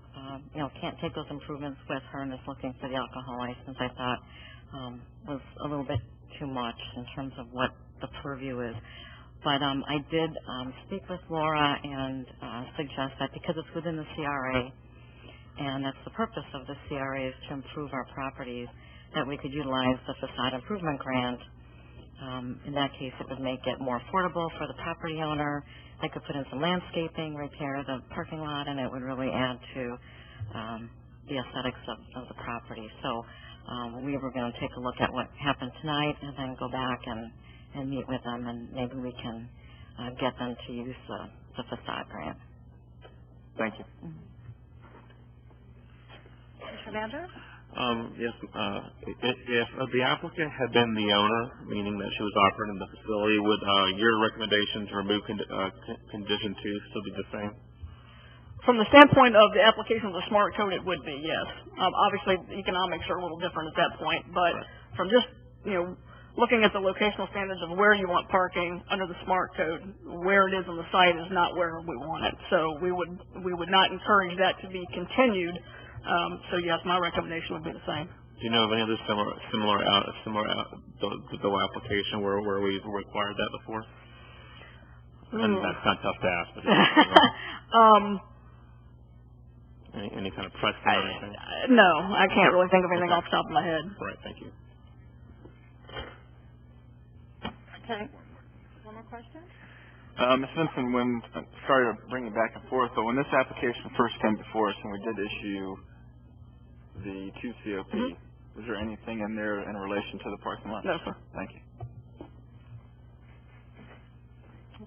S2: can't take those improvements with her and is looking for the alcohol license, I thought was a little bit too much in terms of what the purview is. But I did speak with Laura and suggest that because it's within the CRA, and that's the purpose of the CRA is to improve our properties, that we could utilize the facade improvement grant. In that case, it would make it more affordable for the property owner. They could put in some landscaping, repair the parking lot, and it would really add to the aesthetics of the property. So we were going to take a look at what happened tonight and then go back and meet with them, and maybe we can get them to use the facade grant.
S7: Thank you.
S1: Commissioner Vander?
S13: Yes, if the applicant had been the owner, meaning that she was operating the facility, would your recommendation to remove condition 2 still be the same?
S10: From the standpoint of the application of the SMART code, it would be, yes. Obviously, the economics are a little different at that point, but from just, looking at the locational standards of where you want parking under the SMART code, where it is on the site is not where we want it. So we would not encourage that to be continued. So yes, my recommendation would be the same.
S13: Do you know of any other similar application where we've required that before? And that's not tough to ask. But any kind of precedent or anything?
S10: No, I can't really think of anything off the top of my head.
S13: Right, thank you.
S1: Okay. One more question?
S8: Ms. Vinson, sorry to bring you back and forth, but when this application first came before us and we did issue the 2 COP, was there anything in there in relation to the parking lot?
S10: No, sir.
S8: Thank you.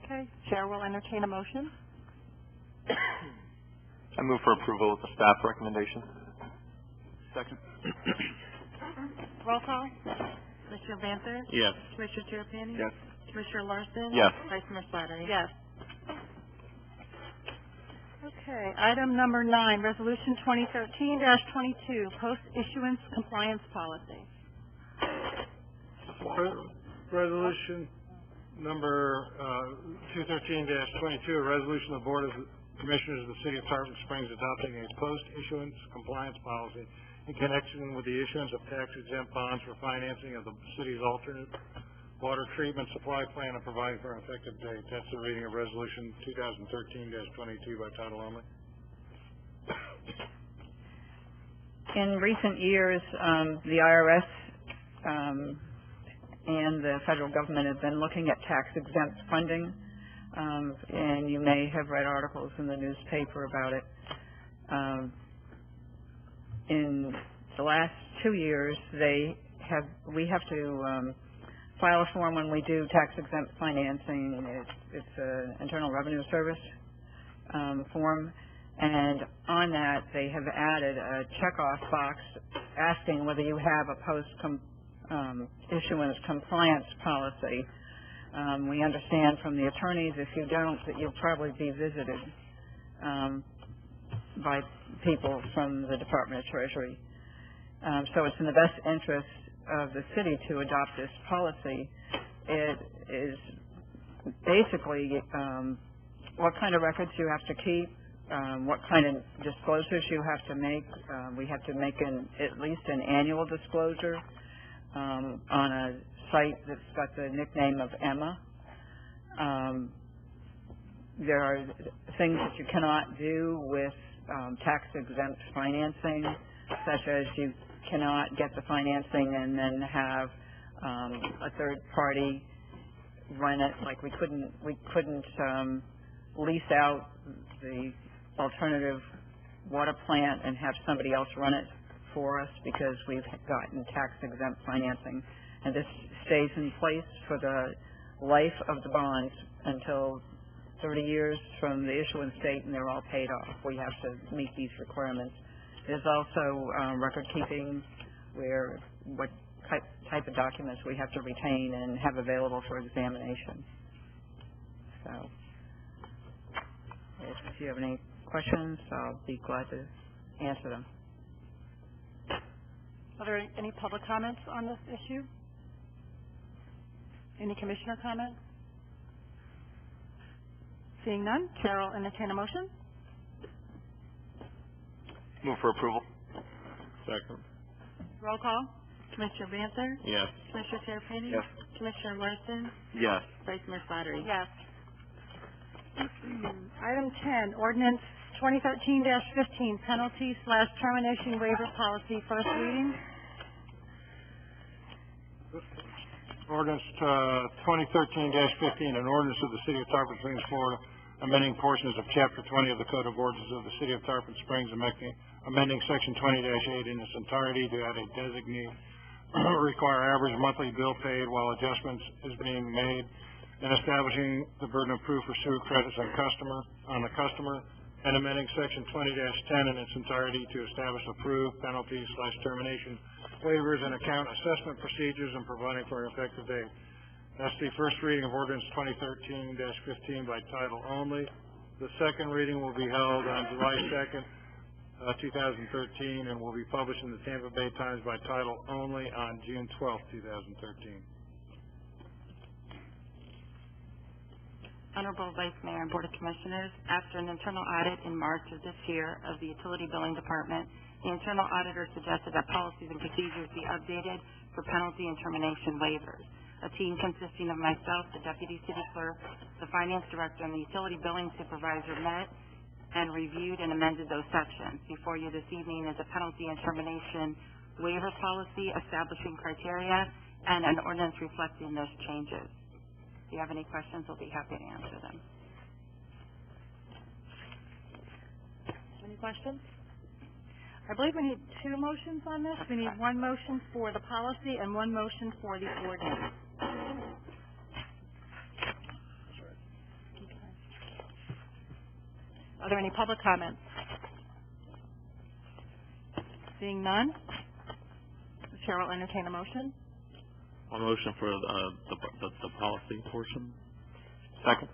S1: Okay. Chair will entertain a motion.
S7: I move for approval of the staff recommendation.
S8: Second.
S1: Roll call?
S2: Commissioner Vander?
S13: Yes.
S2: Commissioner Terrapini?
S8: Yes.
S2: Commissioner Larson?
S7: Yes.
S2: Vice Mayor Slattery?
S1: Yes. Okay, item number 9, Resolution 2013-22, Post-Issuance Compliance Policy.
S6: Resolution number 213-22, a resolution of the Board of Commissioners of the City of Tarpon Springs adopting a post-issuance compliance policy in connection with the issuance of tax-exempt bonds for financing of the city's alternate water treatment supply plan and providing for an effective date. That's the reading of Resolution 2013-22 by title only.
S14: In recent years, the IRS and the federal government have been looking at tax-exempt funding, and you may have read articles in the newspaper about it. In the last 2 years, we have to file a form when we do tax-exempt financing. It's an Internal Revenue Service form, and on that they have added a checkoff box asking whether you have a post-issuance compliance policy. We understand from the attorneys, if you don't, that you'll probably be visited by people from the Department of Treasury. So it's in the best interest of the city to adopt this policy. It is basically what kind of records you have to keep, what kind of disclosures you have to make. We have to make at least an annual disclosure on a site that's got the nickname of Emma. There are things that you cannot do with tax-exempt financing, such as you cannot get the financing and then have a third party run it. Like we couldn't lease out the alternative water plant and have somebody else run it for us because we've gotten tax-exempt financing. And this stays in place for the life of the bonds until 30 years from the issuance date, and they're all paid off. We have to meet these requirements. There's also record keeping, where what type of documents we have to retain and have available for examination. So, if you have any questions, I'll be glad to answer them.
S1: Are there any public comments on this issue? Any commissioner comments? Seeing none, Chair will entertain a motion.
S7: Move for approval.
S6: Second.
S1: Roll call. Commissioner Banther?
S13: Yes.
S1: Commissioner Terrapini?
S7: Yes.
S1: Commissioner Larson?
S13: Yes.
S1: Vice Mayor Slattery? Yes. Item 10, ordinance 2013-15, penalty/termination waiver policy, first reading.
S6: Ordinance 2013-15, an ordinance of the City of Tarpon Springs, Florida, amending portions of Chapter 20 of the Code of Ordinances of the City of Tarpon Springs, amending Section 20-8 in its entirety to add a designee, require average monthly bill paid while adjustments is being made, and establishing the burden of proof for sewer credits on the customer, and amending Section 20-10 in its entirety to establish approved penalty/termination waivers and account assessment procedures and providing for an effective date. That's the first reading of ordinance 2013-15 by title only. The second reading will be held on July 2nd, 2013, and will be published in the Tampa Bay Times by title only on June 12th, 2013.
S15: Honorable Vice Mayor and Board of Commissioners, after an internal audit in March of this year of the Utility Billing Department, the internal auditor suggested that policies and procedures be updated for penalty and termination waivers. A team consisting of myself, the Deputy City Clerk, the Finance Director, and the Utility Billing Supervisor met and reviewed and amended those sections. Before you this evening is a penalty and termination waiver policy establishing criteria and an ordinance reflecting those changes. If you have any questions, we'll be happy to answer them.
S1: Any questions? I believe we need two motions on this. We need one motion for the policy and one motion for the ordinance. Are there any public comments? Seeing none, the Chair will entertain a motion.
S13: A motion for the policy portion.
S7: Second.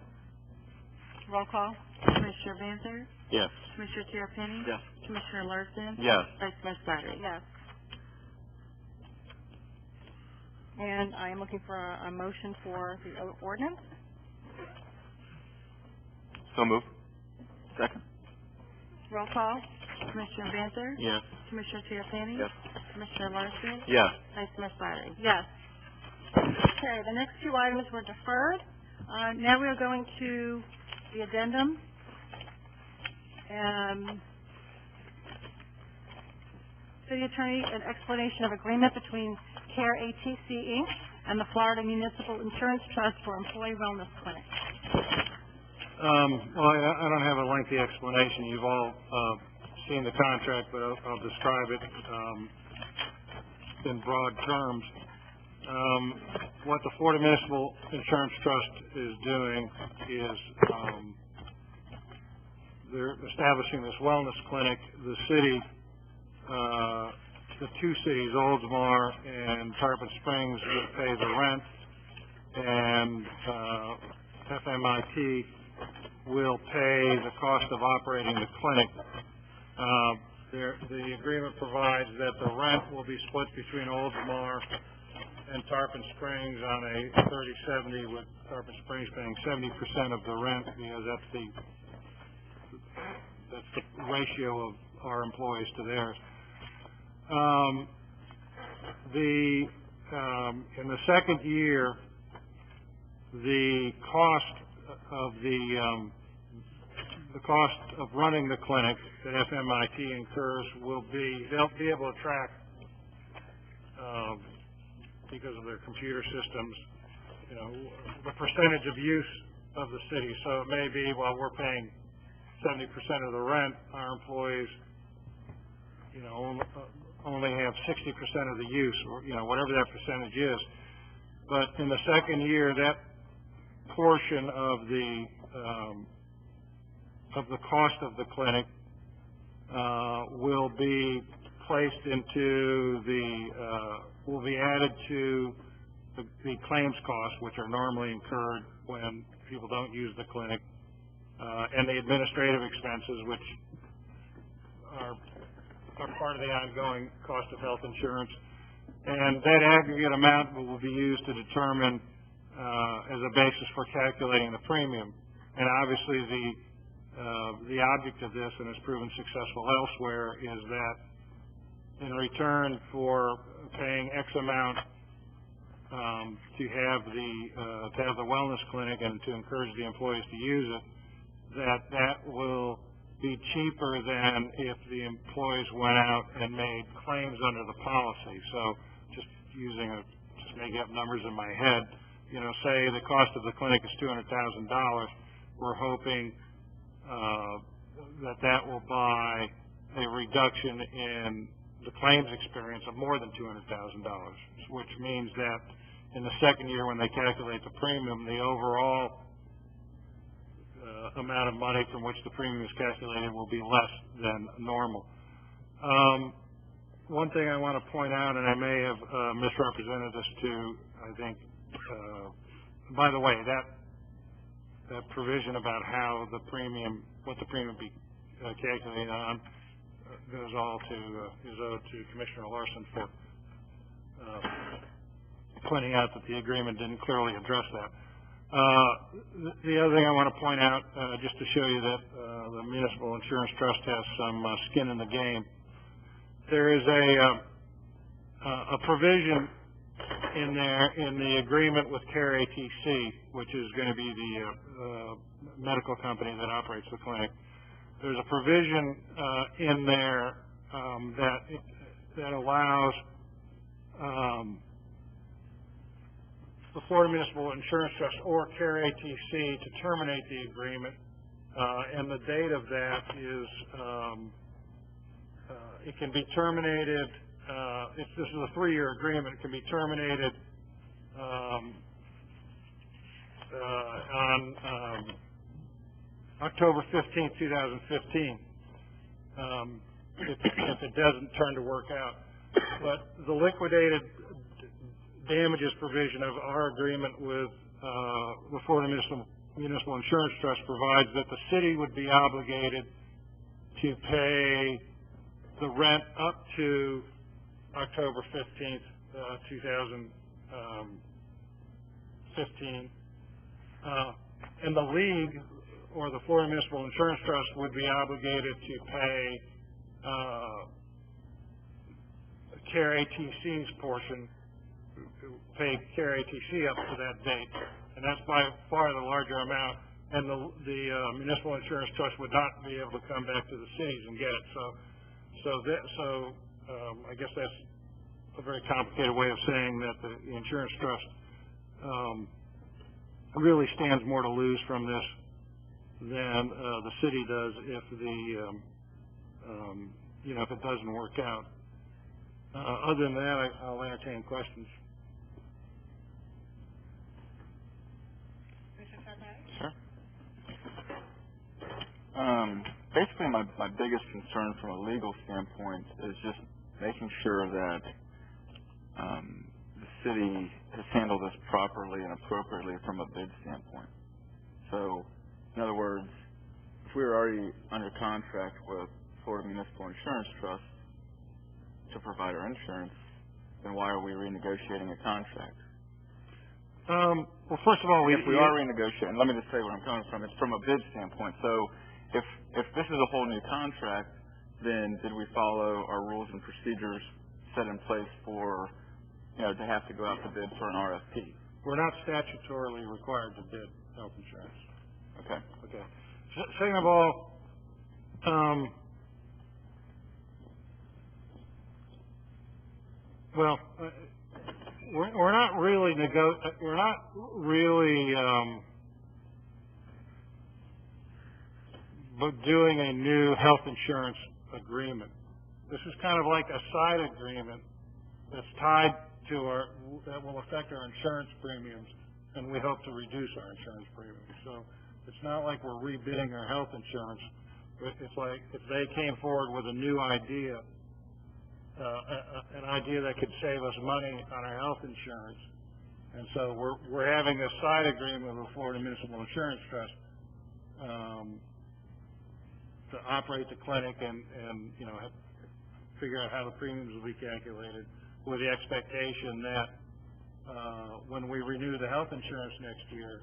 S15: Roll call. Commissioner Banther?
S13: Yes.
S15: Commissioner Terrapini?
S7: Yes.
S15: Commissioner Larson?
S7: Yes.
S15: Vice Mayor Slattery?
S1: Yes. And I am looking for a motion for the ordinance.
S7: So move. Second.
S15: Roll call. Commissioner Banther?
S13: Yes.
S15: Commissioner Terrapini?
S7: Yes.
S15: Commissioner Larson?
S7: Yes.
S15: Vice Mayor Slattery?
S1: Yes. Okay, the next two items were deferred. Now we are going to the addendum. City Attorney, an explanation of agreement between CARE ATC Inc. and the Florida Municipal Insurance Trust for Employee Wellness Clinic.
S6: Well, I don't have a lengthy explanation. You've all seen the contract, but I'll describe it in broad terms. What the Florida Municipal Insurance Trust is doing is they're establishing this wellness clinic. The city, the two cities, Oldsmar and Tarpon Springs, will pay the rent, and FMIT will pay the cost of operating the clinic. The agreement provides that the rent will be split between Oldsmar and Tarpon Springs on a 30-70, with Tarpon Springs paying 70% of the rent, because that's the ratio of our employees to theirs. The in the second year, the cost of running the clinic that FMIT incurs they'll be able to track, because of their computer systems, the percentage of use of the city. So it may be, while we're paying 70% of the rent, our employees, only have 60% of the use, or, whatever that percentage is. But in the second year, that portion of the cost of the clinic will be placed into will be added to the claims costs, which are normally incurred when people don't use the clinic, and the administrative expenses, which are part of the ongoing cost of health insurance. And that aggregate amount will be used to determine as a basis for calculating the premium. And obviously the object of this, and has proven successful elsewhere, is that in return for paying X amount to have the wellness clinic and to encourage the employees to use it, that will be cheaper than if the employees went out and made claims under the policy. So just making up numbers in my head, say the cost of the clinic is $200,000, we're hoping that will buy a reduction in the claims experience of more than $200,000, which means that in the second year, when they calculate the premium, the overall amount of money from which the premium is calculated will be less than normal. One thing I want to point out, and I may have misrepresented this too, I think, by the way, that provision about how what the premium be calculated on, is owed to Commissioner Larson for pointing out that the agreement didn't clearly address that. The other thing I want to point out, just to show you that the Municipal Insurance Trust has some skin in the game, there is a provision in there in the agreement with CareATC, which is going to be the medical company that operates the clinic. There's a provision in there that allows the Florida Municipal Insurance Trust or CareATC to terminate the agreement, and the date of that is it can be terminated. This is a 3-year agreement. It can be terminated on October 15, 2015, if it doesn't turn to work out. But the liquidated damages provision of our agreement with the Florida Municipal Insurance Trust provides that the city would be obligated to pay the rent up to October 15th, 2015, and the league or the Florida Municipal Insurance Trust would be obligated to pay CareATC's portion, pay CareATC up to that date, and that's by far the larger amount. And the Municipal Insurance Trust would not be able to come back to the cities and get it. So I guess that's a very complicated way of saying that the insurance trust really stands more to lose from this than the city does if if it doesn't work out. Other than that, I'll entertain questions.
S8: Sure. Basically, my biggest concern from a legal standpoint is just making sure that the city has handled this properly and appropriately from a bid standpoint. So, in other words, if we were already under contract with Florida Municipal Insurance Trust to provide our insurance, then why are we renegotiating a contract?
S6: Well, first of all,
S8: if we are renegotiating, let me just say where I'm coming from. It's from a bid standpoint. So, if this is a whole new contract, then did we follow our rules and procedures set in place for to have to go out to bid for an RFP.
S6: We're not statutorily required to bid health insurance.
S8: Okay.
S6: Okay. Second of all, we're not really doing a new health insurance agreement. This is kind of like a side agreement that's tied to that will affect our insurance premiums, and we hope to reduce our insurance premiums. So it's not like we're rebidding our health insurance. It's like if they came forward with a new idea, an idea that could save us money on our health insurance, and so we're having a side agreement with Florida Municipal Insurance Trust to operate the clinic and figure out how the premiums will be calculated, with the expectation that when we renew the health insurance next year,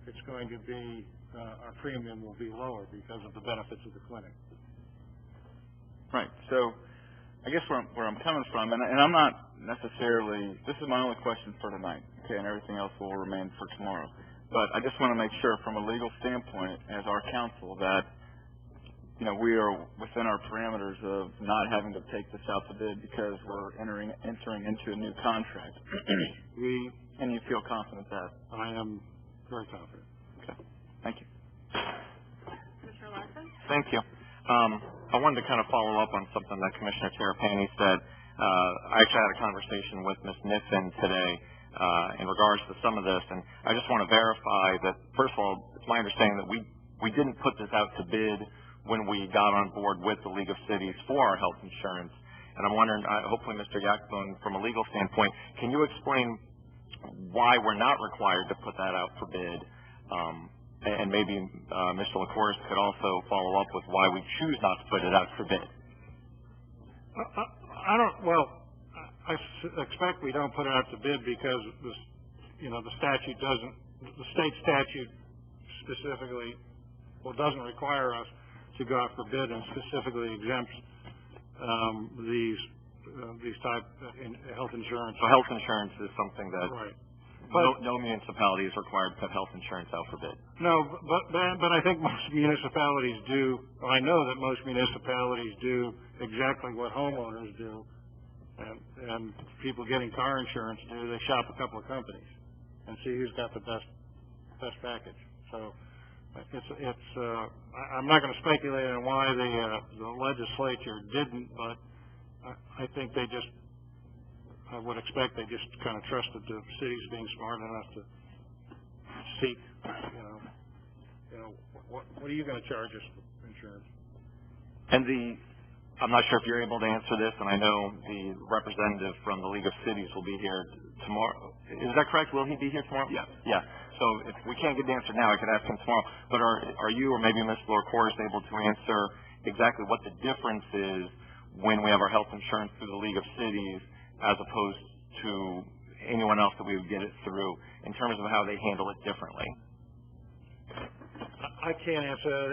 S6: it's going to be our premium will be lower because of the benefits of the clinic.
S8: Right. So I guess where I'm coming from, and I'm not necessarily, this is my only question for tonight, okay, and everything else will remain for tomorrow. But I just want to make sure from a legal standpoint as our counsel that we are within our parameters of not having to take this out to bid because we're entering into a new contract. And you feel confident that?
S6: I am very confident.
S8: Okay. Thank you.
S15: Commissioner Larson?
S7: Thank you. I wanted to kind of follow up on something that Commissioner Terrapini said. I actually had a conversation with Ms. Niffen today in regards to some of this, and I just want to verify that, first of all, it's my understanding that we didn't put this out to bid when we got on board with the League of Cities for our health insurance. And I'm wondering, hopefully, Mr. Yakbun, from a legal standpoint, can you explain why we're not required to put that out for bid? And maybe Mr. LaCourse could also follow up with why we choose not to put it out for bid.
S6: I expect we don't put it out to bid because the statute doesn't, the state statute specifically, doesn't require us to go out for bid and specifically exempts these type health insurance.
S7: So health insurance is something that
S6: right.
S7: No municipality is required to put health insurance out for bid.
S6: No, but I think most municipalities do. I know that most municipalities do exactly what homeowners do, and people getting car insurance do. They shop a couple of companies and see who's got the best package. So I'm not going to speculate on why the legislature didn't, but I think they just. I would expect they just kind of trusted the cities being smart enough to seek, what are you going to charge us for insurance?
S7: And I'm not sure if you're able to answer this, and I know the representative from the League of Cities will be here tomorrow. Is that correct? Will he be here tomorrow?
S8: Yeah.
S7: Yeah. So if we can't get the answer now, I could ask him tomorrow. But are you or maybe Ms. LaCourse able to answer exactly what the difference is when we have our health insurance through the League of Cities as opposed to anyone else that we would get it through, in terms of how they handle it differently?
S6: I can't answer that. I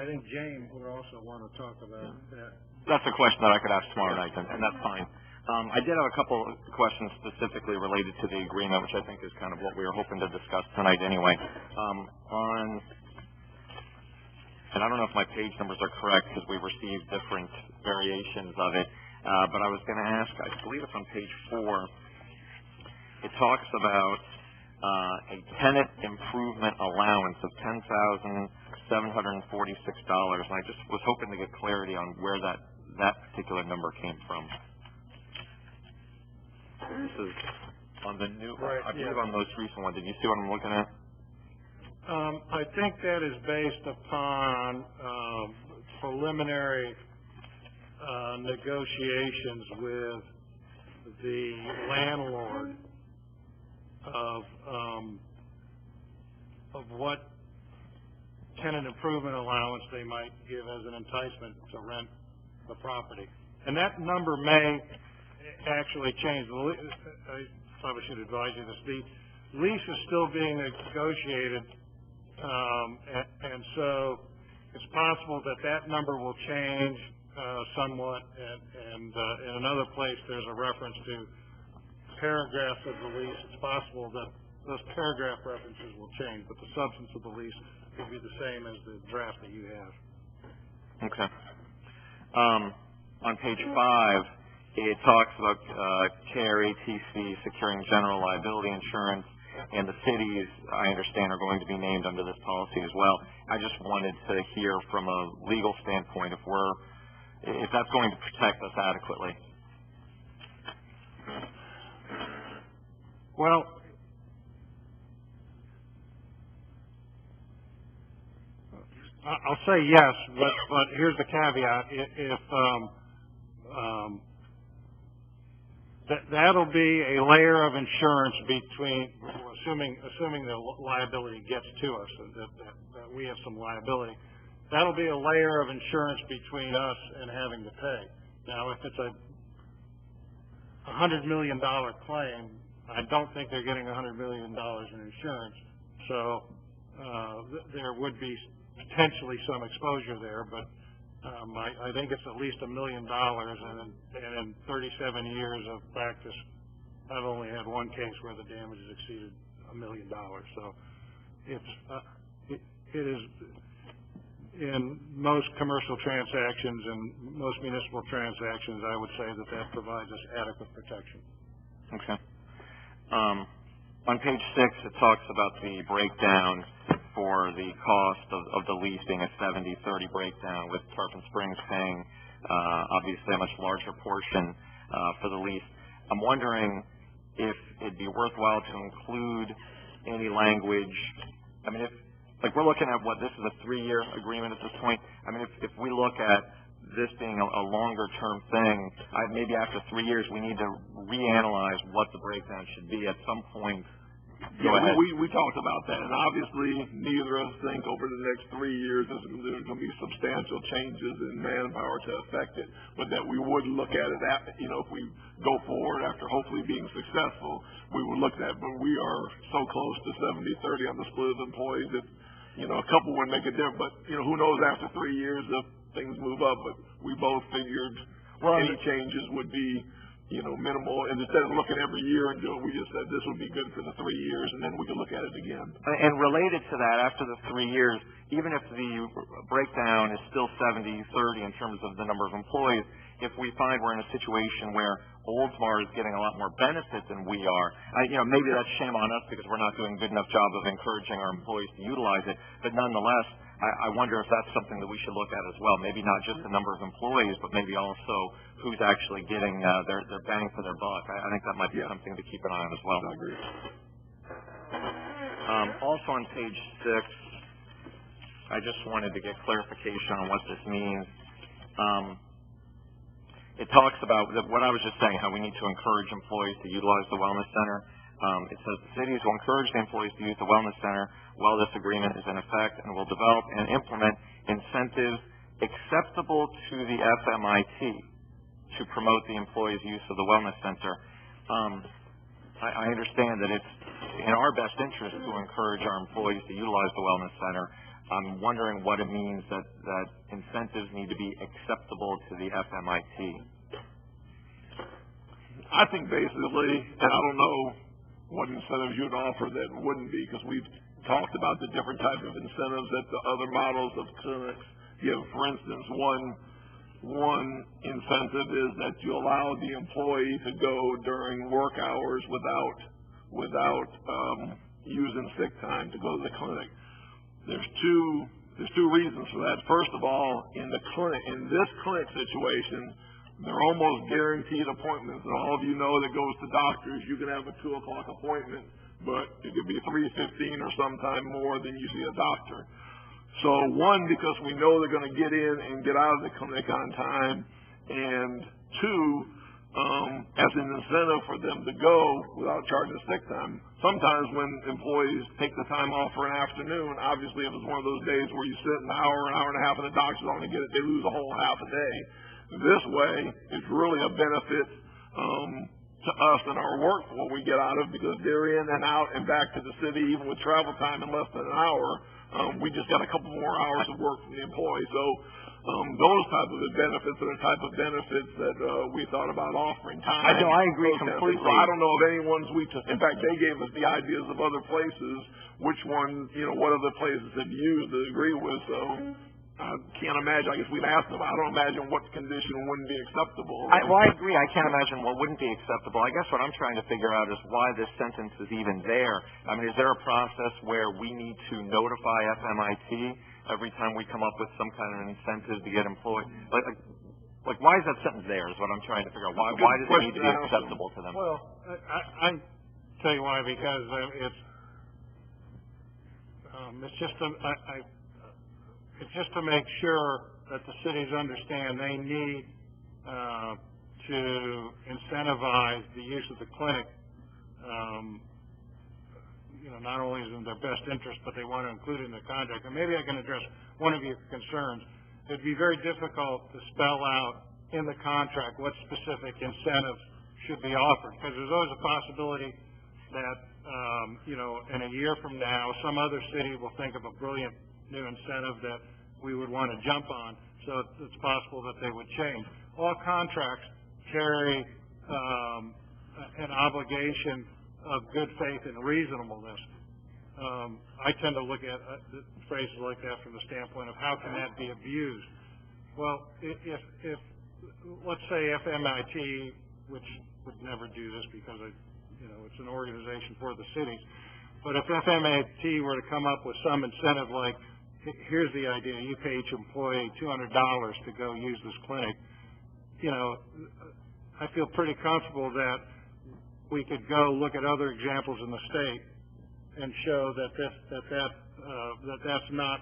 S6: think Jane would also want to talk about that.
S7: That's a question that I could ask tomorrow night, and that's fine. I did have a couple of questions specifically related to the agreement, which I think is kind of what we were hoping to discuss tonight anyway. And I don't know if my page numbers are correct because we've received different variations of it. But I was going to ask, I believe it's on page 4, it talks about a tenant improvement allowance of $10,746, and I just was hoping to get clarity on where that particular number came from. This is on the new, I believe on the most recent one. Did you see what I'm looking at?
S6: I think that is based upon preliminary negotiations with the landlord of what tenant improvement allowance they might give as an enticement to rent the property. And that number may actually change. I probably should advise you this. The lease is still being negotiated, and so it's possible that number will change somewhat, and in another place there's a reference to paragraphs of the lease, it's possible that those paragraph references will change, but the substance of the lease will be the same as the draft that you have.
S7: Okay. On page 5, it talks about CARE, ATC, securing general liability insurance, and the cities, I understand, are going to be named under this policy as well. I just wanted to hear from a legal standpoint if that's going to protect us adequately.
S6: Well, I'll say yes, but here's the caveat. If that'll be a layer of insurance between, assuming the liability gets to us, that we have some liability, that'll be a layer of insurance between us and having to pay. Now, if it's a $100 million claim, I don't think they're getting $100 million in insurance, so there would be potentially some exposure there, but I think it's at least $1 million, and in 37 years of practice, I've only had one case where the damage has exceeded $1 million. So it is in most commercial transactions and most municipal transactions, I would say that provides us adequate protection.
S7: Okay. On page 6, it talks about the breakdown for the cost of the lease being a 70-30 breakdown, with Tarpon Springs paying obviously a much larger portion for the lease. I'm wondering if it'd be worthwhile to include any language. I mean, if we're looking at this is a 3-year agreement at this point. I mean, if we look at this being a longer-term thing, maybe after 3 years we need to reanalyze what the breakdown should be at some point.
S9: Go ahead. We talked about that, and obviously neither of us think over the next 3 years there's going to be substantial changes in manpower to affect it, but that we would look at it if we go forward after hopefully being successful, we would look at it. But we are so close to 70-30 on the split of employees that a couple would make a difference, but who knows after 3 years if things move up. But we both figured any changes would be minimal, and instead of looking every year and we just said this would be good for the 3 years, and then we can look at it again.
S7: And related to that, after the 3 years, even if the breakdown is still 70-30 in terms of the number of employees, if we find we're in a situation where Oldsmar is getting a lot more benefit than we are, maybe that's shame on us because we're not doing a good enough job of encouraging our employees to utilize it, but nonetheless, I wonder if that's something that we should look at as well. Maybe not just the number of employees, but maybe also who's actually getting their bang for their buck. I think that might be something to keep an eye on as well.
S9: I agree.
S7: Also on page 6, I just wanted to get clarification on what this means. It talks about what I was just saying, how we need to encourage employees to utilize the Wellness Center. It says the cities will encourage the employees to use the Wellness Center while this agreement is in effect, and will develop and implement incentives acceptable to the FMIT to promote the employees' use of the Wellness Center. I understand that it's in our best interest to encourage our employees to utilize the Wellness Center. I'm wondering what it means that incentives need to be acceptable to the FMIT.
S9: I think basically, and I don't know what incentives you'd offer that wouldn't be, because we've talked about the different types of incentives that the other models of clinics give. For instance, one incentive is that you allow the employee to go during work hours without using sick time to go to the clinic. There's two reasons for that. First of all, in this clinic situation, they're almost guaranteed appointments. And all of you know that goes to doctors, you can have a 2 o'clock appointment, but it could be 3:15 or sometime more than you see a doctor. So one, because we know they're going to get in and get out of the clinic on time, and two, as an incentive for them to go without charging sick time. Sometimes when employees take the time off for an afternoon, obviously if it's one of those days where you sit an hour and a half in the doctor's office and get it, they lose a whole half a day. This way, it's really a benefit to us and our work what we get out of, because they're in and out and back to the city, even with travel time in less than an hour. We just got a couple more hours of work from the employee. So those type of benefits are the type of benefits that we thought about offering. Time.
S7: I agree
S9: protesting.
S7: completely.
S9: So I don't know of any ones in fact, they gave us the ideas of other places, which one, what other places have used to agree with. So I can't imagine. I guess we'd ask them. I don't imagine what condition wouldn't be acceptable.
S7: I agree. I can't imagine what wouldn't be acceptable. I guess what I'm trying to figure out is why this sentence is even there. I mean, is there a process where we need to notify FMIT every time we come up with some kind of an incentive to get employed? Like why is that sentence there is what I'm trying to figure out. Why does it need to be acceptable to them?
S6: Well, I tell you why, because it's just to make sure that the cities understand they need to incentivize the use of the clinic. Not only is it in their best interest, but they want to include it in the contract. And maybe I can address one of your concerns. It'd be very difficult to spell out in the contract what specific incentives should be offered, because there's always a possibility that, in a year from now, some other city will think of a brilliant new incentive that we would want to jump on, so it's possible that they would change. All contracts carry an obligation of good faith and reasonableness. I tend to look at phrases like that from the standpoint of how can that be abused. Well, if let's say FMIT, which would never do this because it's an organization for the cities, but if FMIT were to come up with some incentive like, here's the idea, you pay each employee $200 to go use this clinic, I feel pretty comfortable that we could go look at other examples in the state and show that that's not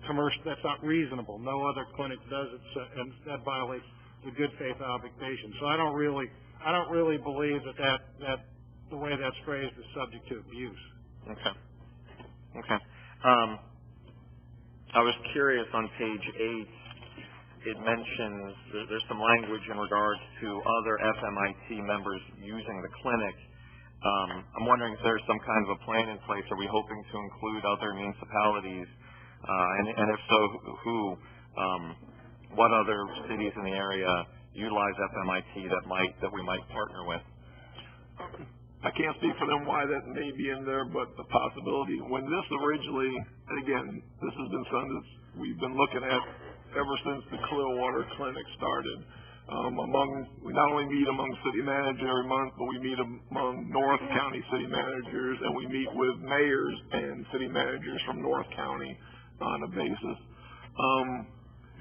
S6: commercial, that's not reasonable. No other clinic does it, and that violates the good faith obligation. So I don't really believe that the way that's phrased is subject to abuse.
S7: Okay. I was curious on page 8. It mentions there's some language in regards to other FMIT members using the clinic. I'm wondering if there's some kind of a plan in place. Are we hoping to include other municipalities? And if so, who? What other cities in the area utilize FMIT that we might partner with?
S9: I can't speak for them why that may be in there, but the possibility. When this originally, and again, this has been something that we've been looking at ever since the Clearwater Clinic started. We not only meet among city managers every month, but we meet among North County city managers, and we meet with mayors and city managers from North County on a basis.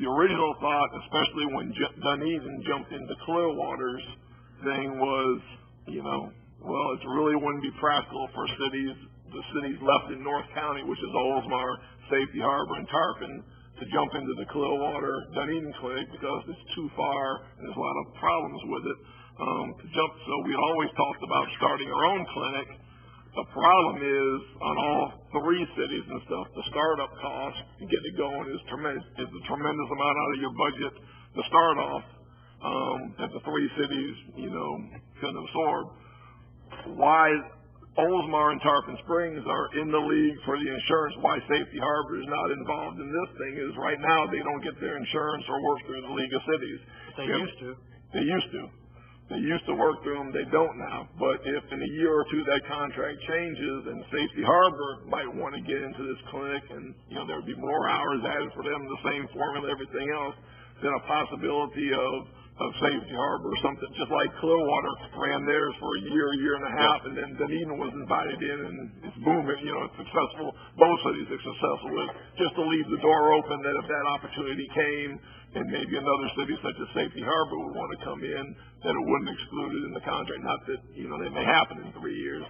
S9: The original thought, especially when Dunedin jumped into Clearwater's thing, was, well, it really wouldn't be practical for the cities left in North County, which is Oldsmar, Safety Harbor, and Tarpon, to jump into the Clearwater Dunedin clinic because it's too far and there's a lot of problems with it to jump. So we always talked about starting our own clinic. The problem is on all 3 cities and stuff, the startup cost to get it going is tremendous. It's a tremendous amount out of your budget to start off that the 3 cities, couldn't absorb. Why Oldsmar and Tarpon Springs are in the league for the insurance, why Safety Harbor is not involved in this thing is right now they don't get their insurance or work through the League of Cities.
S6: They used to.
S9: They used to work through them. They don't now. But if in a year or two that contract changes and Safety Harbor might want to get into this clinic and, there would be more hours added for them, the same formula, everything else, then a possibility of Safety Harbor or something, just like Clearwater ran theirs for a year and a half, and then Dunedin was invited in, and it's booming, it's successful. Both cities are successful with just to leave the door open that if that opportunity came, and maybe another city such as Safety Harbor would want to come in, that it wouldn't exclude it in the contract. Not that, they may happen in 3 years.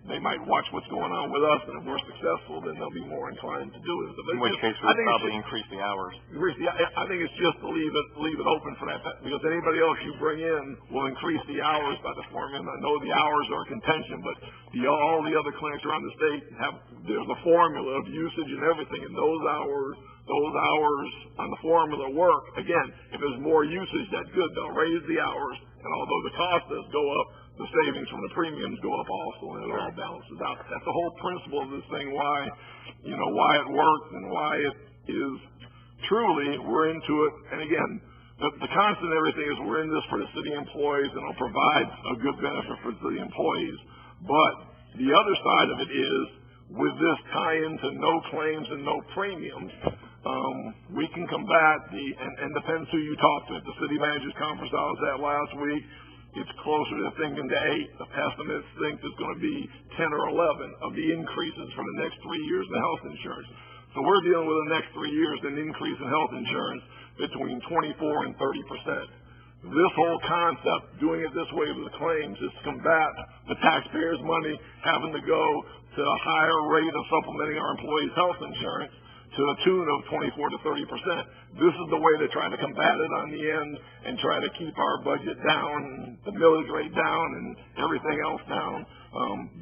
S9: They might watch what's going on with us, and if we're successful, then they'll be more inclined to do it.
S7: In which case, we'll probably increase the hours.
S9: I think it's just to leave it open for that, because anybody else you bring in will increase the hours by the formula. I know the hours are contention, but all the other clinics around the state there's a formula of usage and everything, and those hours on the formula work. Again, if there's more usage, that's good. They'll raise the hours, and although the cost does go up, the savings from the premiums go up also, and it all balances out. That's the whole principle of this thing, why it works and why it is truly, we're into it. And again, the constant everything is we're in this for the city employees, and it'll provide a good benefit for the employees. But the other side of it is, with this tie-in to no claims and no premiums, we can combat and depends who you talk to. At the city managers conference I was at last week, it's closer to thinking to 8. The estimates think there's going to be 10 or 11 of the increases for the next 3 years in health insurance. So we're dealing with the next 3 years an increase in health insurance between 24 and 30%. This whole concept, doing it this way with the claims, is to combat the taxpayers' money having to go to a higher rate of supplementing our employees' health insurance to the tune of 24 to 30%. This is the way to try to combat it on the end and try to keep our budget down, the millage rate down, and everything else down.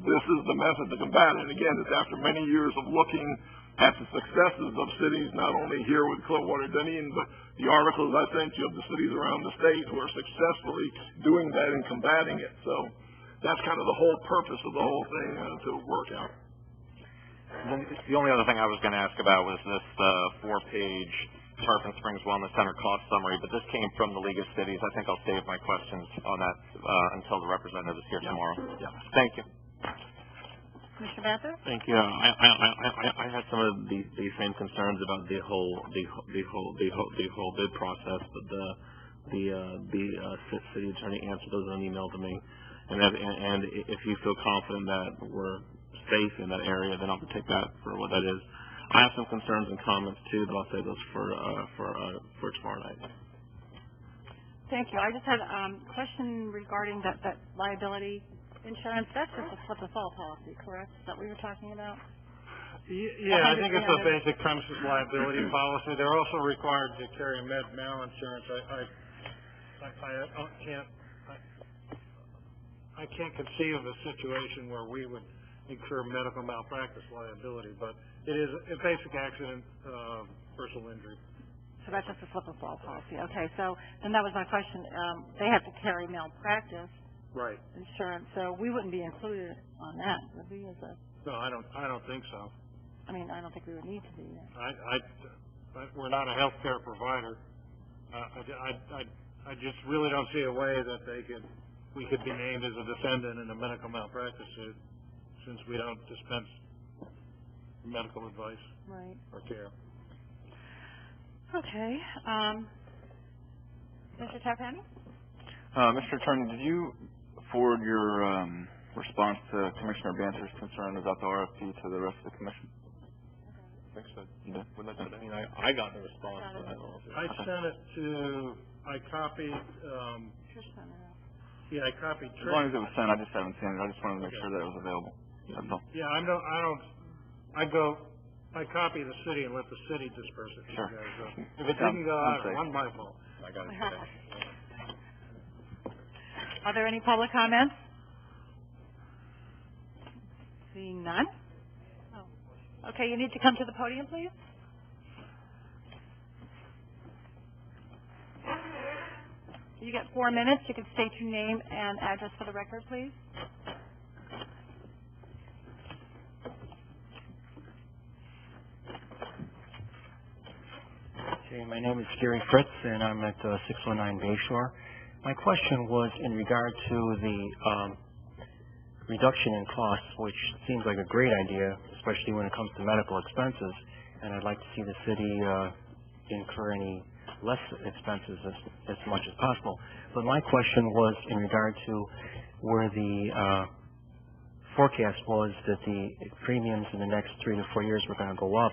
S9: This is the method to combat it. And again, it's after many years of looking at the successes of cities, not only here with Clearwater Dunedin, but the articles I sent you of the cities around the state who are successfully doing that and combating it. So that's kind of the whole purpose of the whole thing to work out.
S7: The only other thing I was going to ask about was this 4-page Tarpon Springs Wellness Center cost summary, but this came from the League of Cities. I think I'll save my questions on that until the representative is here tomorrow.
S9: Yeah.
S7: Thank you.
S1: Commissioner Banther?
S13: Thank you. I had some of the same concerns about the whole bid process, but the city attorney answered those in an email to me. And if you feel confident that we're safe in that area, then I'll take that for what that is. I have some concerns and comments too, but I'll save those for tomorrow night.
S1: Thank you. I just had a question regarding that liability insurance. That's just a slip-and-fall policy, correct? Is that what you're talking about?
S6: Yeah, I think it's a basic premises liability policy. They're also required to carry med mal insurance. I can't conceive of a situation where we would incur medical malpractice liability, but it is a basic accident, personal injury.
S1: So that's just a slip-and-fall policy. Okay, so then that was my question. They have to carry malpractice insurance, so we wouldn't be included on that, would we?
S6: No, I don't think so.
S1: I mean, I don't think we would need to be.
S6: We're not a healthcare provider. I just really don't see a way that we could be named as a defendant in a medical malpractice suit, since we don't dispense medical advice or care.
S1: Okay. Mr. Tapani?
S8: Mr. Attorney, did you forward your response to Commissioner Banter's concern about the RFP to the rest of the commission?
S7: I think so. You did? When I got the response.
S6: I sent it to, I copied, I copied Trish.
S8: As long as it was sent, I just haven't seen it. I just wanted to make sure that it was available. That's all.
S6: Yeah, I copy the city and let the city disperse it.
S8: Sure.
S6: If it didn't go out, it wasn't my fault.
S7: I got it today.
S1: Are there any public comments? Seeing none? Oh. Okay, you need to come to the podium, please. You get 4 minutes. You can state your name and address for the record, please.
S16: Okay, my name is Gary Fritz, and I'm at 619 Bayshore. My question was in regard to the reduction in costs, which seems like a great idea, especially when it comes to medical expenses, and I'd like to see the city incur any less expenses as much as possible. But my question was in regard to where the forecast was that the premiums in the next 3 to 4 years were going to go up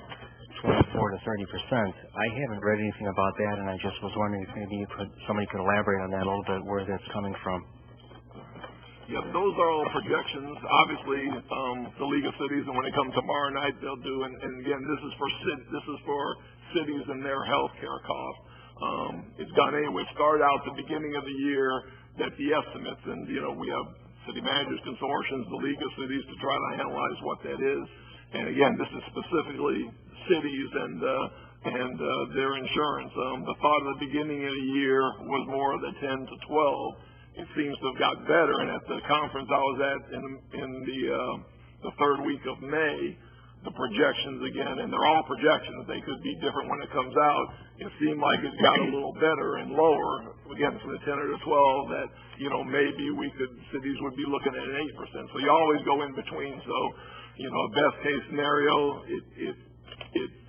S16: 24 to 30%. I haven't read anything about that, and I just was wondering if maybe somebody could elaborate on that a little bit, where that's coming from.
S9: Yeah, those are all projections. Obviously, the League of Cities, and when they come tomorrow night, they'll do. And again, this is for cities and their health care costs. It's done anyway. Start out the beginning of the year that the estimates, and we have city managers consortiums, the League of Cities, to try to analyze what that is. And again, this is specifically cities and their insurance. The thought at the beginning of the year was more of the 10 to 12. it seems to have gotten better. And at the conference I was at in the third week of May, the projections again, and they're all projections, they could be different when it comes out. It seemed like it got a little better and lower, again, from the 10 or the 12, that, you know, maybe cities would be looking at an 8%. So you always go in between. So, you know, best case scenario, it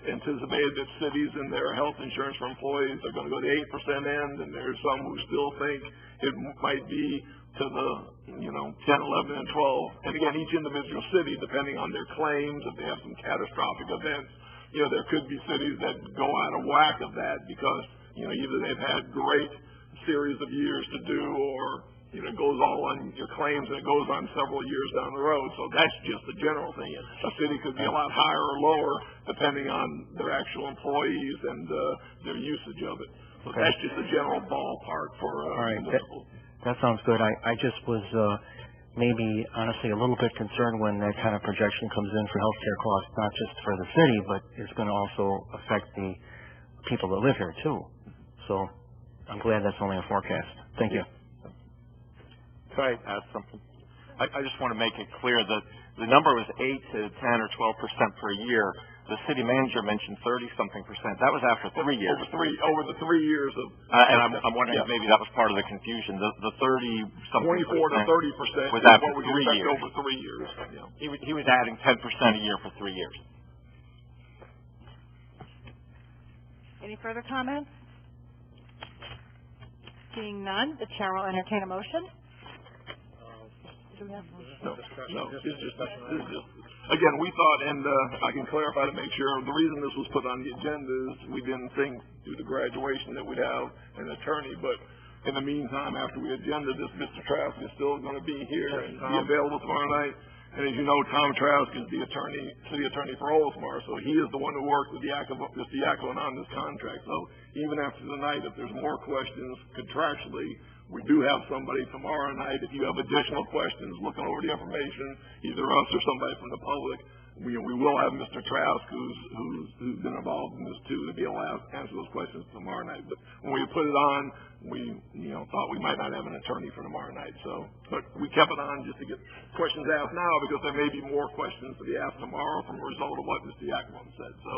S9: anticipated that cities and their health insurance for employees are going to go to the 8% end, and there's some who still think it might be to the, you know, 10, 11, and 12. And again, each individual city, depending on their claims, if they have some catastrophic events, you know, there could be cities that go out of whack of that because, you know, either they've had great series of years to do, or, you know, it goes all on your claims and it goes on several years down the road. So that's just a general thing. A city could be a lot higher or lower depending on their actual employees and their usage of it. So that's just a general ballpark for municipal.
S16: That sounds good. I just was maybe honestly a little bit concerned when that kind of projection comes in for healthcare costs, not just for the city, but it's going to also affect the people that live here too. So I'm glad that's only a forecast. Thank you.
S7: Can I add something? I just want to make it clear that the number was 8 to 10 or 12% per year. The city manager mentioned 30-something percent. That was after 3 years.
S9: Over the 3 years of.
S7: And I'm wondering if maybe that was part of the confusion. The 30-something
S9: 24 to 30%
S7: was
S9: is
S7: after
S9: what we
S7: 3 years.
S9: over 3 years. Yeah.
S7: He was adding 10% a year for 3 years.
S1: Any further comments? Seeing none, the chair will entertain a motion.
S9: No, it's just, again, we thought, and I can clarify to make sure, the reason this was put on the agenda is we didn't think due to graduation that we'd have an attorney, but in the meantime, after we agendaed this, Mr. Trask is still going to be here and be available tomorrow night. And as you know, Tom Trask is the city attorney for Oldsmar, so he is the one who worked with Mr. Yacoven on this contract. So even after tonight, if there's more questions contractually, we do have somebody tomorrow night. If you have additional questions, looking over the information, either us or somebody from the public, we will have Mr. Trask, who's been involved in this too, to be able to answer those questions tomorrow night. But when we put it on, we thought we might not have an attorney for tomorrow night. So, but we kept it on just to get questions asked now, because there may be more questions to be asked tomorrow from a result of what Mr. Yacoven said. So,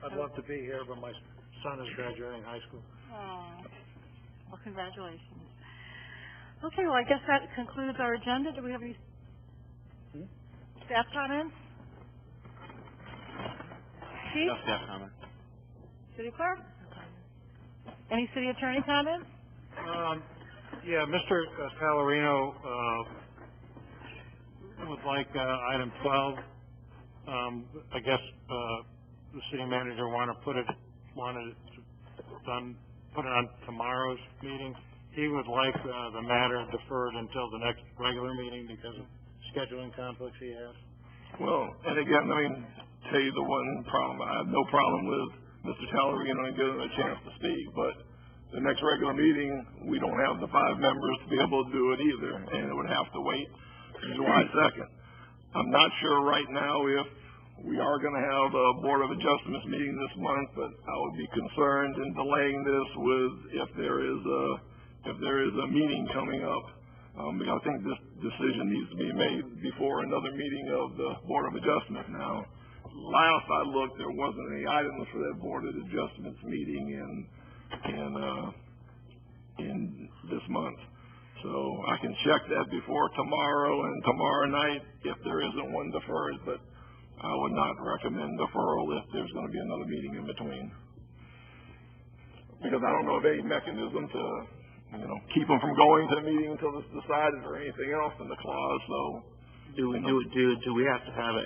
S3: I'd love to be here, but my son is graduating high school.
S1: Oh, well, congratulations. Okay, well, I guess that concludes our agenda. Do we have any staff comments? Chief?
S7: No staff comments.
S1: City clerk? Any city attorney comments?
S3: Yeah, Mr. Pallarino would like item 12. I guess the city manager wanted it put it on tomorrow's meeting. He would like the matter deferred until the next regular meeting because of scheduling conflicts he has.
S9: well, and again, I mean, tell you the one problem, I have no problem with Mr. Pallarino and giving him a chance to speak, but the next regular meeting, we don't have the 5 members to be able to do it either, and it would have to wait July 2nd. I'm not sure right now if we are going to have a Board of Adjustments meeting this month, but I would be concerned in delaying this with if there is a meeting coming up. Because I think this decision needs to be made before another meeting of the Board of Adjustment. Now, last I looked, there wasn't any items for that Board of Adjustments meeting in this month. So I can check that before tomorrow and tomorrow night if there isn't one deferred, but I would not recommend deferral if there's going to be another meeting in between. Because I don't know of any mechanism to, keep them from going to the meeting until it's decided or anything else in the clause, so.
S13: Do we have to have a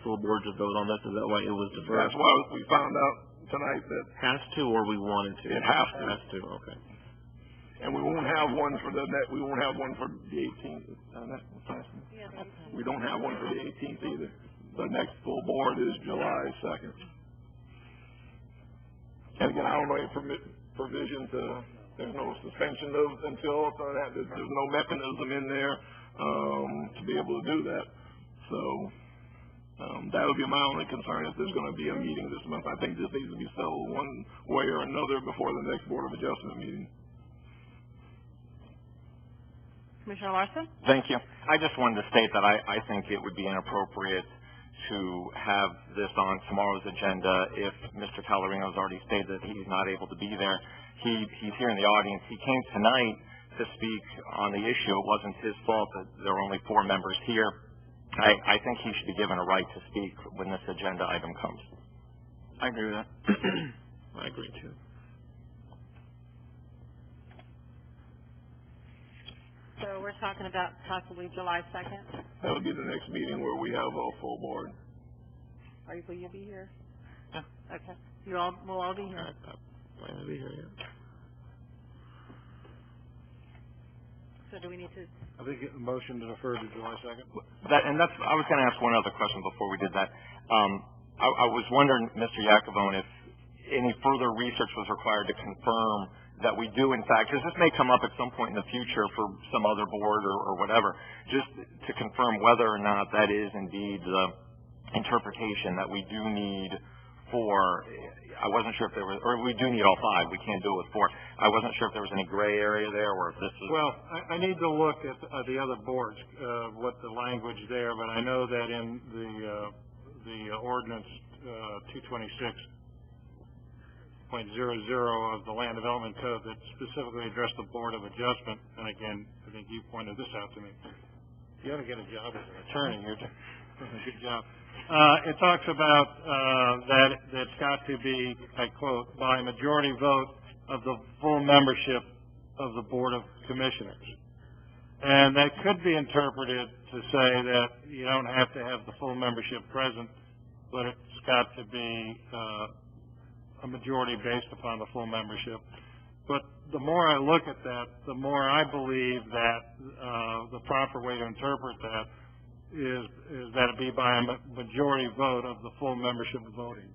S13: full board to vote on this? Is that why it was deferred?
S9: That's why we found out tonight that.
S13: Has to, or we wanted to?
S9: It has to.
S13: Has to, okay.
S9: And we won't have one for the 18th. We don't have one for the 18th either. The next full board is July 2nd. And again, I don't know any provision there's no suspension until, there's no mechanism in there, to be able to do that. So, That would be my only concern if there's gonna be a meeting this month. I think this needs to be settled one way or another before the next Board of Adjustment meeting.
S1: Commissioner Larson?
S7: Thank you. I just wanted to state that I think it would be inappropriate to have this on tomorrow's agenda if Mr. Calorino has already stated that he's not able to be there. He's here in the audience. He came tonight to speak on the issue. It wasn't his fault that there were only 4 members here. I think he should be given a right to speak when this agenda item comes.
S8: I agree with that.
S13: I agree too.
S1: So we're talking about possibly July 2nd?
S9: That would be the next meeting where we have a full board.
S1: Will you be here?
S13: Yeah.
S1: Okay. We'll all be here.
S13: I plan to be here, yeah.
S1: So do we need to?
S3: I think a motion to defer to July 2nd.
S7: I was going to ask one other question before we did that. I was wondering, Mr. Yakavone, if any further research was required to confirm that we do, in fact, because this may come up at some point in the future for some other board or whatever, just to confirm whether or not that is indeed the interpretation that we do need for, I wasn't sure if there was, or we do need all 5, we can't do it with 4. I wasn't sure if there was any gray area there or if this was...
S6: Well, I need to look at the other boards, what the language there, but I know that in the ordinance 226.00 of the Land Development Code that specifically addressed the Board of Adjustment, and again, I think you pointed this out to me. You ought to get a job as an attorney. You're doing a good job. It talks about that it's got to be, I quote, by majority vote of the full membership of the Board of Commissioners. And that could be interpreted to say that you don't have to have the full membership present, but it's got to be a majority based upon the full membership. But the more I look at that, the more I believe that the proper way to interpret that is that it be by a majority vote of the full membership voting.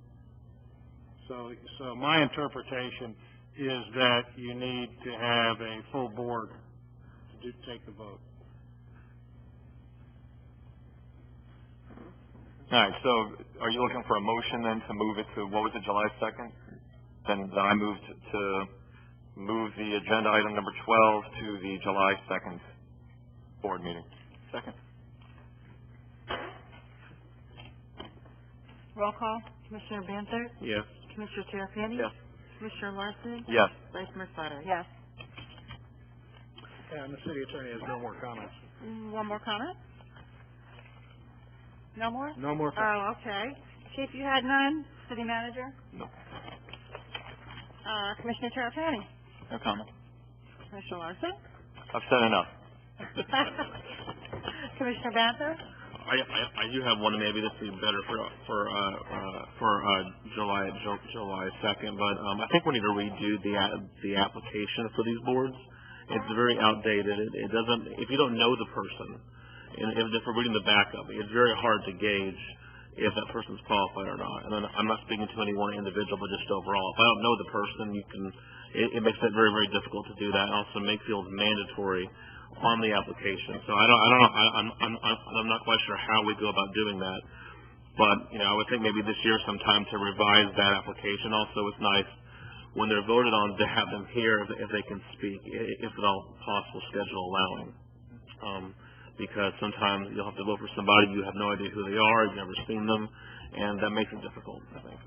S6: So my interpretation is that you need to have a full board to take the vote.
S7: All right, so are you looking for a motion then to move it to, what was it, July 2nd? Then I moved to move the agenda item number 12 to the July 2nd board meeting.
S8: Second.
S15: Roll call. Commissioner Banther?
S13: Yes.
S15: Commissioner Terrapini?
S8: Yes.
S15: Commissioner Larson?
S7: Yes.
S15: Vice Mayor Sutter?
S1: Yes.
S3: And the city attorney has no more comments.
S1: One more comment? No more?
S3: No more comments.
S1: Oh, okay. Chief, you had none? City Manager?
S7: No.
S1: Commissioner Terrapini?
S8: No comment.
S1: Commissioner Larson?
S7: I've said enough.
S1: Commissioner Banther?
S13: I do have one, maybe this would be better for July 2nd, but I think we need to redo the application for these boards. It's very outdated. It doesn't, if you don't know the person, and if we're reading the backup, it's very hard to gauge if that person's qualified or not. And I'm not speaking to any one individual, but just overall. If I don't know the person, it makes it very, very difficult to do that. And also make fields mandatory on the application. So I'm not quite sure how we go about doing that. But, I would think maybe this year sometime to revise that application. Also, it's nice when they're voted on to have them here if they can speak, if at all possible, schedule allowing. Because sometimes you'll have to vote for somebody, you have no idea who they are, you've never seen them, and that makes it difficult, I think.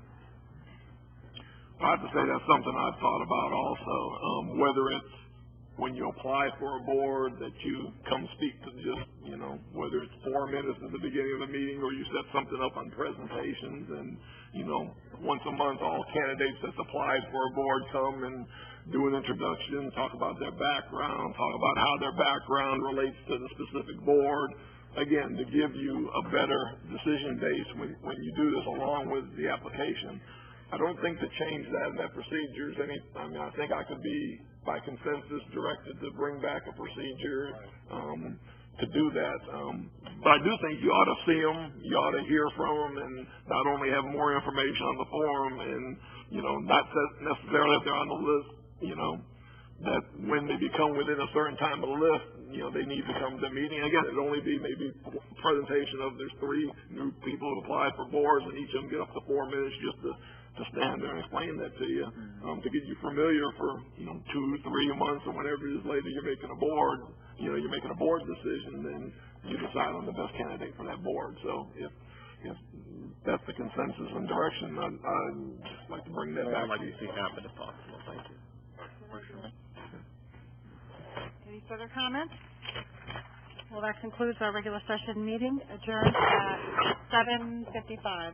S9: I have to say that's something I've thought about also, whether it's when you apply for a board that you come speak to just, whether it's 4 minutes at the beginning of the meeting or you set something up on presentations and, once a month all candidates that's applied for a board come and do an introduction, talk about their background, talk about how their background relates to the specific board. Again, to give you a better decision base when you do this along with the application. I don't think to change that procedure is I think I could be, by consensus, directed to bring back a procedure to do that. But I do think you ought to see them, you ought to hear from them, and not only have more information on the forum and, not necessarily if they're on the list, that when they become within a certain time of the list, they need to come to the meeting. Again, it'd only be maybe a presentation of there's 3 new people who applied for boards, and each of them get up to 4 minutes just to stand there and explain that to you, to get you familiar for, 2, 3 months or whenever it is later you're making a board, you're making a board decision, then you decide on the best candidate for that board. So if that's the consensus and direction, I'd just like to bring that back.
S13: I'd like to see happen if possible. Thank you.
S1: Any further comments? Well, that concludes our regular session meeting, adjourned at 7:55.